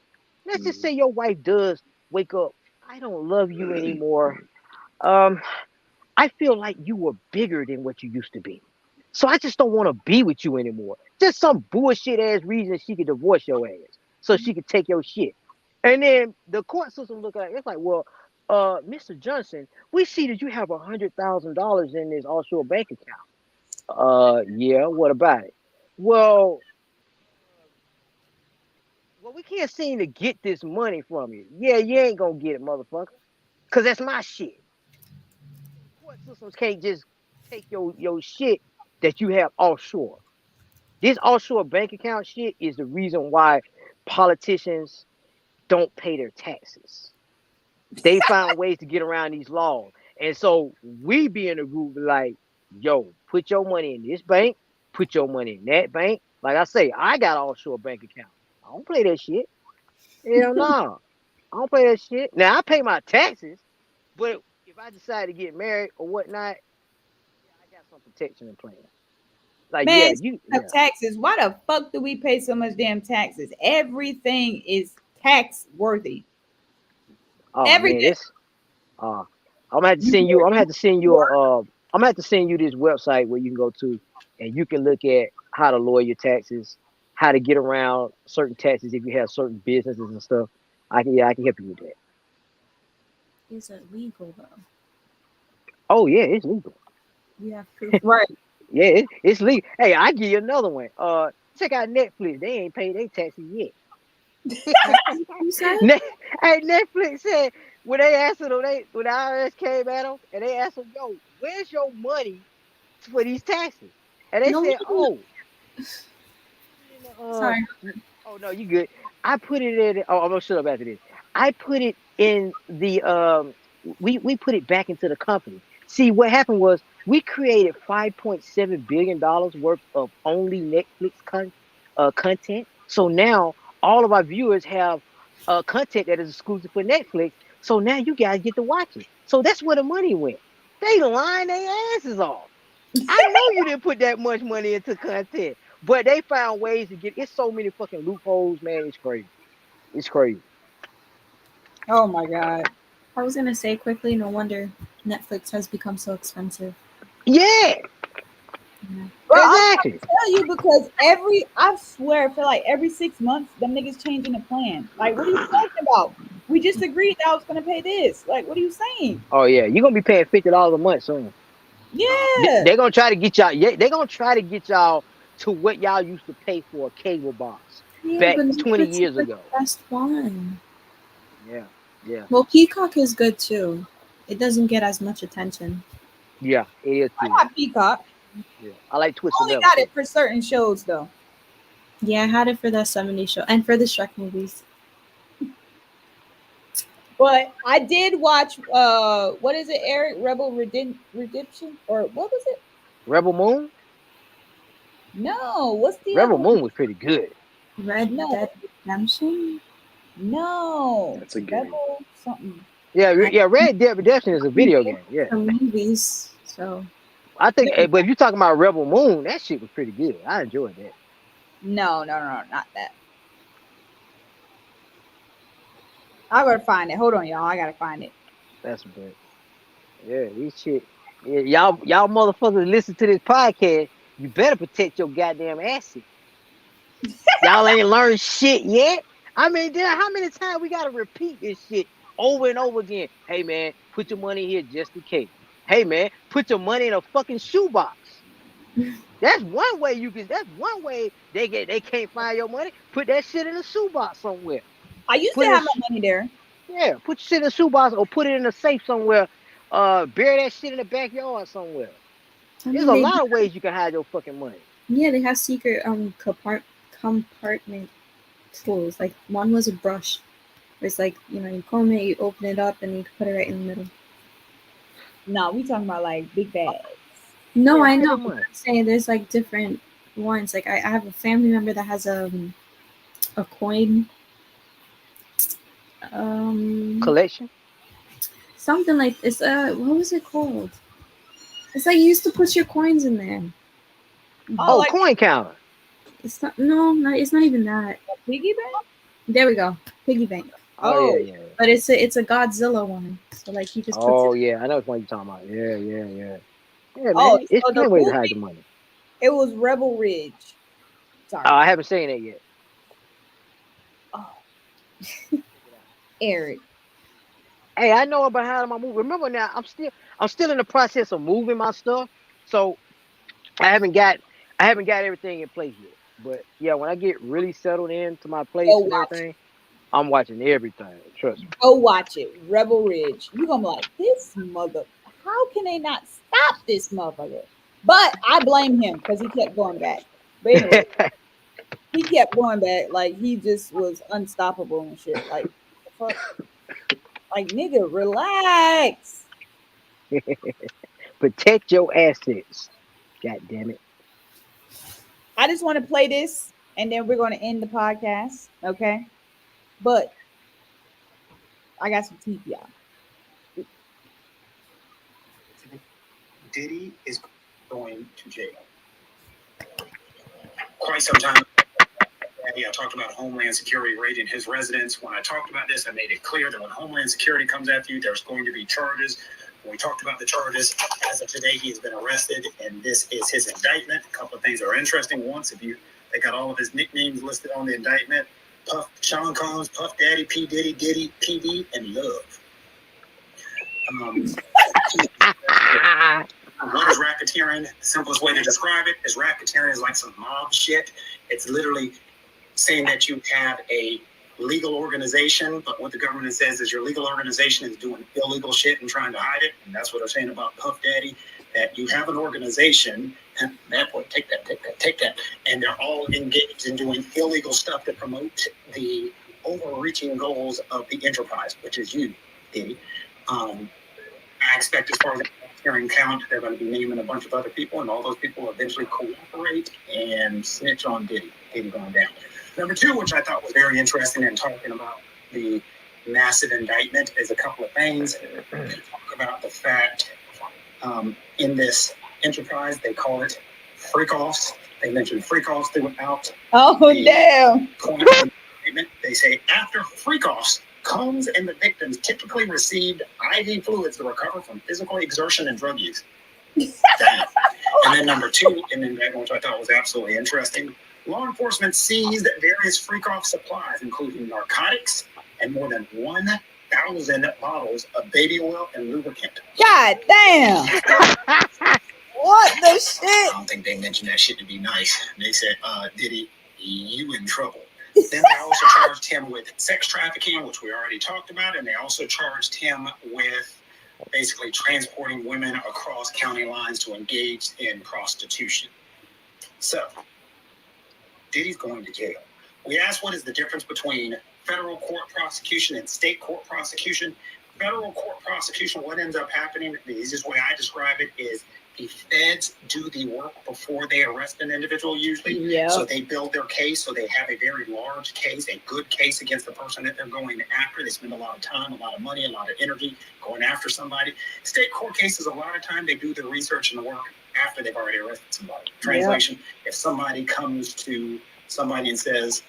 Let's just Mm. say your wife does wake up. I don't love you anymore. Um, I feel like you were bigger than what you used to be. So I just don't want to be with you anymore. Just some bullshit ass reason she could divorce your ass so she could take your shit. And then the court system look at it, it's like, well, Mr. Johnson, we see that you have $100,000 in this offshore bank account. Yeah, what about it? Well, well, we can't seem to get this money from you. Yeah, you ain't gonna get it, motherfucker. Cause that's my shit. Court systems can't just take your shit that you have offshore. This offshore bank account shit is the reason why politicians don't pay their taxes. They found ways to get around these laws. And so we be in a group like, yo, put your money in this bank, put your money in that bank. Like I say, I got an offshore bank account. I don't play that shit. Hell no. I don't play that shit. Now I pay my taxes, but if I decide to get married or whatnot, yeah, I got some protection in place. Like, Man, yeah, speaking of yeah. taxes, why the fuck do we pay so much damn taxes? Everything is tax worthy. Oh man, Everything. this uh I'm gonna have to You send you. work, I'm gonna have to send you you work. a. I'm gonna have to send you this website where you can go to, and you can look at how to lower your taxes, how to get around certain taxes if you have certain businesses and stuff. Yeah, I can help you with that. Is it legal though? Oh yeah, it's legal. You have proof. Right. Yeah, it's legal. Hey, I give you another one. Check out Netflix. They ain't paid their taxes yet. What you said? Net, hey, Netflix said when they asked them, when the IRS came at them and they asked them, "Yo, where's your money for these taxes?" And they No said, wonder. "Oh, in the, Sorry. oh no, you good. I put it in. Oh, I'm gonna shut up after this. I put it in the we put it back into the company. See, what happened was we created $5.7 billion worth of only Netflix content. So now all of our viewers have content that is exclusive for Netflix. So now you guys get to watch it. So that's where the money went. They lying their asses off. I know you didn't put that much money into content, but they found ways to get. It's so many fucking loopholes, man. It's crazy. It's crazy. Oh my god. I was gonna say quickly. No wonder Netflix has become so expensive. Yeah, Yeah. Bro, I'm trying exactly. to tell you because I swear, I feel like every 6 months, them niggas changing the plan. Like, what are you talking about? We just agreed that I was gonna pay this. Like, what are you saying? Oh yeah, you're gonna be paying $50 a month soon. Yeah. They're gonna try to get y'all. Yeah, they're gonna try to get y'all to what y'all used to pay for a cable box Yeah, back but 20 Netflix is years like ago. the best one. Yeah, yeah, Well, Peacock is good too. It doesn't get as much attention. yeah. It is I too. got Peacock. Yeah, I like I Twisted only Metal got too. it for certain shows though. Yeah, I had it for that 70s show and for the Shrek movies. But I did watch what is it, Eric? Redemption? Or what was it? Rebel Moon. No, what's the other Rebel one? Moon was pretty good. Red No, Dead Redemption. no. That's a game. Rebel something. Yeah, I yeah. Red Dead Redemption is a video remake game. Yeah. the movies, so I think, but if you're talking about Rebel Moon, that shit was pretty good. I enjoyed that. No, no, no, no, not that. I gotta find it. Hold on, y'all. I gotta find it. That's but yeah, these shit. Yeah, y'all motherfuckers listen to this podcast. You better protect your goddamn assets. Y'all ain't learned shit yet. I mean, how many times we gotta repeat this shit over and over again? Hey man, put your money here just in case. Hey man, put your money in a fucking shoebox. That's one way you can. That's one way they can't find your money. Put that shit in a shoebox somewhere. I used Put to it in have my money there. Yeah, put your shit in a shoebox or put it in a safe somewhere. Bury that shit in the backyard somewhere. I There's mean a they lot of ways you can hide your fucking money. yeah they have secret compartment tools. Like one was a brush. Where it's like you comb it, you open it up, and you put it right in the middle. No, we talking about like big bags. No, Yeah, I pretty know. But much. I'm saying there's like different ones. Like I have a family member that has a coin. Um, Collection. something like it's what was it called? It's like you used to put your coins in there. Oh, Oh, like coin counter. It's not it's not even that. a piggy bank? There we go. Piggy bank. Oh yeah, Oh, yeah. But it's a Godzilla one. So like he just puts it Oh yeah, I know what you're talking about. Yeah, yeah, yeah. Yeah, oh, man. It's so the plenty ways to hide the movie, money. it was Rebel Ridge. Oh, Sorry. I haven't seen it yet. Oh, Eric. Hey, I know about how my move. Remember now, I'm still in the process of moving my stuff. So I haven't got I haven't got everything in place yet. But yeah, when I get really settled into my Go place and watch it. everything, I'm watching everything. Trust me. Go watch it. Rebel Ridge. You gonna be like, this mother. How can they not stop this motherfucker? But I blame him because he kept going back. But anyway, he kept going back. Like he just was unstoppable and shit. Like the fuck. Like nigga, relax. Protect your assets. God damn it. I just want to play this and then we're gonna end the podcast. Okay. But I got some teeth, y'all. Diddy is going to jail. Quite some time. Yeah, I talked about Homeland Security raiding his residence. When I talked about this, I made it clear that when Homeland Security comes after you, there's going to be charges. When we talked about the charges, as of today, he has been arrested, and this is his indictment. A couple of things are interesting. Once, they got all of his nicknames listed on the indictment: Puff, Sean Combs, Puff Daddy, P Diddy, Diddy, PD, and Love. What is racketeering? The simplest way to describe it is racketeering is like some mob shit. It's literally saying that you have a legal organization, but what the government says is your legal organization is doing illegal shit and trying to hide it. And that's what they're saying about Puff Daddy, that you have an organization, and that boy, take that. And they're all engaged in doing illegal stuff to promote the overreaching goals of the enterprise, which is you, Diddy. I expect as far as the hearing count, they're going to be naming a bunch of other people, and all those people eventually cooperate and snitch on Diddy going down. Number two, which I thought was very interesting in talking about the massive indictment, is a couple of things. They talk about the fact in this enterprise, they call it freak-offs. They mention freak-offs throughout. Oh damn. Point of the indictment. They say after freak-offs, Combs and the victims typically received IV fluids to recover from physical exertion and drug use. Damn. And then number two, in the indictment, which I thought was absolutely interesting, law enforcement seized various freak-off supplies, including narcotics and more than 1,000 bottles of baby oil and lubricant. God damn. What the shit? I don't think they mentioned that shit to be nice. They said, Diddy, you in trouble. Then they also charged him with sex trafficking, which we already talked about, and they also charged him with basically transporting women across county lines to engage in prostitution. So, Diddy's going to jail. We asked what is the difference between federal court prosecution and state court prosecution. Federal court prosecution, what ends up happening, the easiest way I describe it is the feds do the work before they arrest an individual usually. Yeah. So they build their case, so they have a very large case, a good case against the person that they're going after. They spend a lot of time, a lot of money, a lot of energy going after somebody. State court cases, a lot of time they do the research and the work after they've already arrested somebody. Translation, if somebody comes to somebody and says,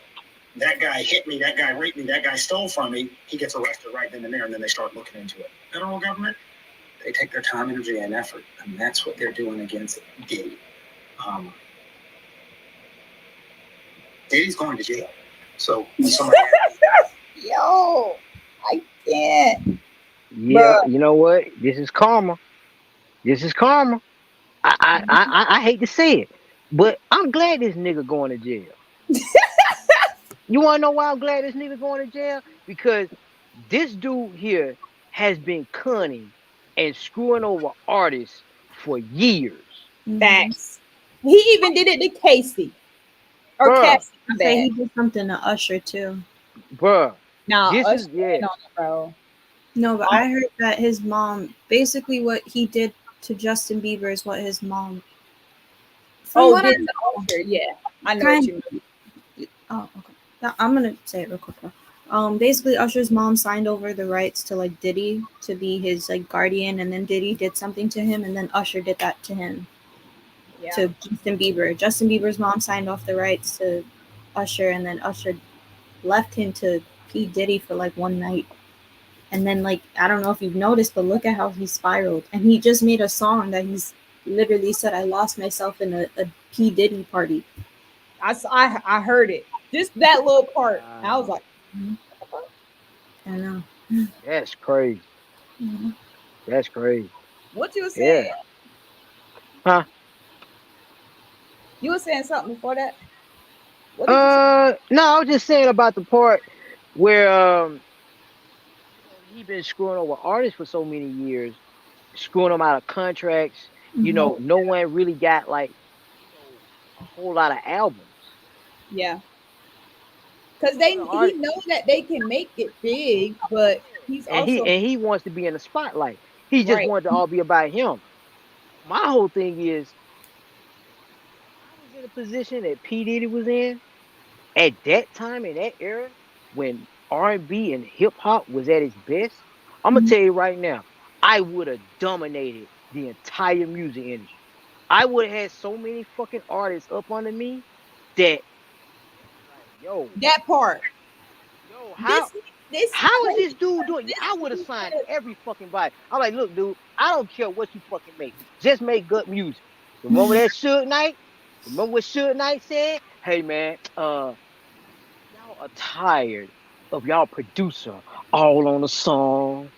that guy hit me, that guy raped me, that guy stole from me, he gets arrested right then and there, and then they start looking into it. Federal government, they take their time, energy, and effort, and that's what they're doing against Diddy. Diddy's going to jail. So when somebody Yo, I can't. Yeah, Bruh. you know what? This is karma. This is karma. I hate to say it, but I'm glad this nigga going to jail. You wanna know why I'm glad this nigga going to jail? Because this dude here has been cunning and screwing over artists for years. Facts. He even did it to Casey. Or Bruh. Cassie, I my say bad. he did something to Usher too. Bruh. Now, This Usher is yeah. ain't on it, bro. No, but I heard that his mom, basically what he did to Justin Bieber is what his mom. From Oh, what I did know, the Usher? Yeah, I know kind what you mean. oh, okay. Now, I'm gonna say it real quick. Basically Usher's mom signed over the rights to like Diddy to be his like guardian, and then Diddy did something to him, and then Usher did that to him, Yeah. to Justin Bieber. Justin Bieber's mom signed off the rights to Usher, and then Usher left him to P Diddy for like one night. And then like I don't know if you've noticed, but look at how he spiraled. And he just made a song that he's literally said, "I lost myself in a P Diddy party." I heard it. Just that little part. I was Wow. like, Mhm. what the fuck? I know. That's crazy. Mhm. That's crazy. What you were Yeah. saying? Huh? You were saying something before that. What did you say? No, I was just saying about the part where he been screwing over artists for so many years, screwing them out of contracts. Mhm. Oh No one really got like, a whole lot of albums. yeah, because All the he art, know that they can make it big, but he's and also he wants to be in the spotlight. He just right. wanted to all be about him. My whole thing is, if I was in a position that P Diddy was in at that time in that era when R&B and hip hop was at its best, I'm gonna Mhm. tell you right now, I would have dominated the entire music industry. I would have had so many fucking artists up under me that like, That part. yo, This this how is crazy this dude because doing? this I would have he signed could every fucking body. I'm like, look, dude, I don't care what you fucking make. Just make good music. Remember that Suge Knight? Remember what Suge Knight said? Hey man, y'all are tired of y'all producer all on the song,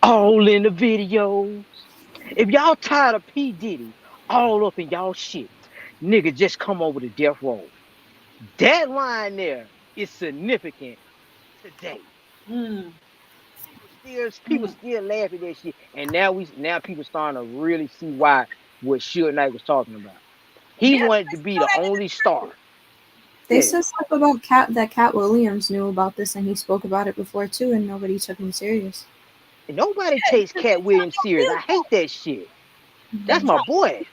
all in the videos. If y'all tired of P. Diddy all up in y'all shit, nigga, just come over to Death Row. That line there is significant today. mm, People mm. still laugh at that shit. And now people starting to really see why what Suge Knight was talking about. He Yeah, wanted to because you be know the that only nigga's star. They Yeah. said stuff about Cat Williams knew about this and he spoke about it before too, and nobody took him serious. And nobody yeah, takes because Cat it's not Williams no serious. I business. hate that shit. That's Mhm. my boy.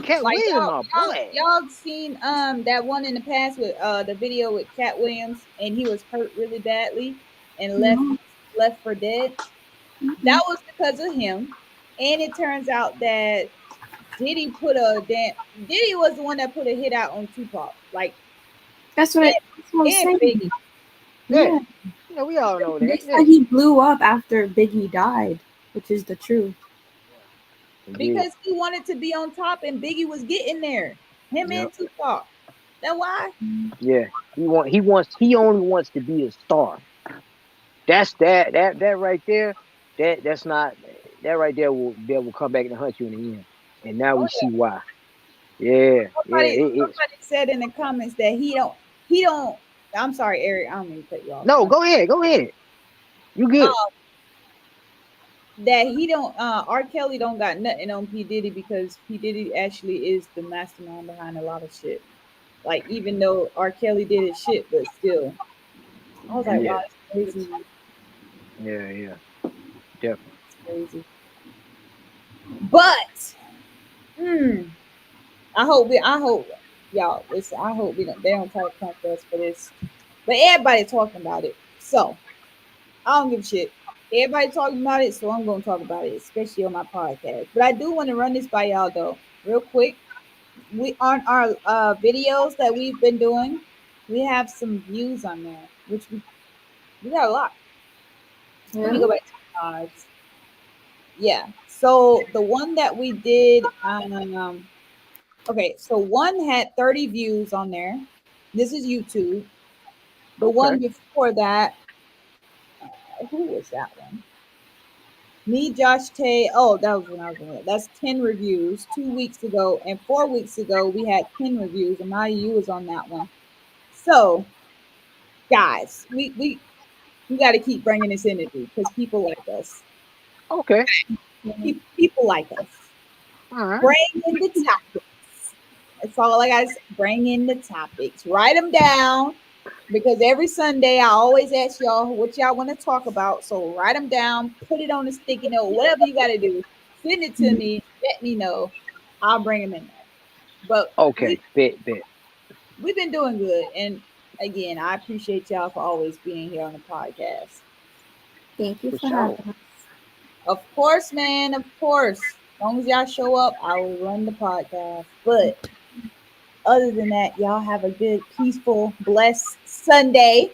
Cat Like Williams, my boy. y'all seen that one in the past with the video with Cat Williams and he was hurt really badly and No. left for dead. That Mhm. was because of him. And it turns out that Diddy was the one that put a hit out on Tupac. Like and, That's what I was and saying. Biggie. Yeah. Yeah. Yeah, we all know They that. said Yeah. he blew up after Biggie died, which is the truth. Yeah. Indeed. Because he wanted to be on top and Biggie was getting there. Him Yep. and Tupac. That why? Yeah. He only wants to be a star. That's that right there. That's not that right there will come back and hunt you in the end. And now Oh we yeah. see why. Yeah, yeah, it's Somebody said in the comments that he don't I'm sorry, Eric, I don't mean to cut you off. no, go ahead, go ahead. You good. That he don't R. Kelly don't got nothing on P. Diddy because P. Diddy actually is the mastermind behind a lot of shit. Like even though R. Kelly did his shit, but still. I was like, wow, Yeah, it's crazy. yeah, definitely. It's crazy. But hmm, I hope y'all listen, I hope they don't try to come for us for this. But everybody talking about it. So I don't give a shit. Everybody talking about it, so I'm gonna talk about it, especially on my podcast. But I do want to run this by y'all though, real quick. We on our videos that we've been doing, we have some views on there, which we got a lot. Let me Yeah. go back to the cards. Yeah. So the one that we did, okay, so one had 30 views on there. This is YouTube. The Okay, one before that, who was that one? Me, Josh Tay. Oh, that was when I was doing it. That's 10 reviews 2 weeks ago. And 4 weeks ago, we had 10 reviews. And Maya, you was on that one. So, guys, we got to keep bringing this energy because people like us. okay, People like us. all right. Bring in the topics. That's all I got to say. Bring in the topics. Write them down because every Sunday I always ask y'all what y'all want to talk about. So write them down, put it on a sticky note, whatever you got to do. Send it to me. Let me know. I'll bring them in there. But Okay, bet. we've been doing good, and again, I appreciate y'all for always being here on the podcast. Thank you For for sure. having us. Of course, man. Of course. As long as y'all show up, I will run the podcast. But other than that, y'all have a good, peaceful, blessed Sunday.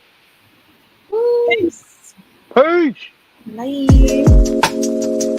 Woo! Peace. Peace. Bye.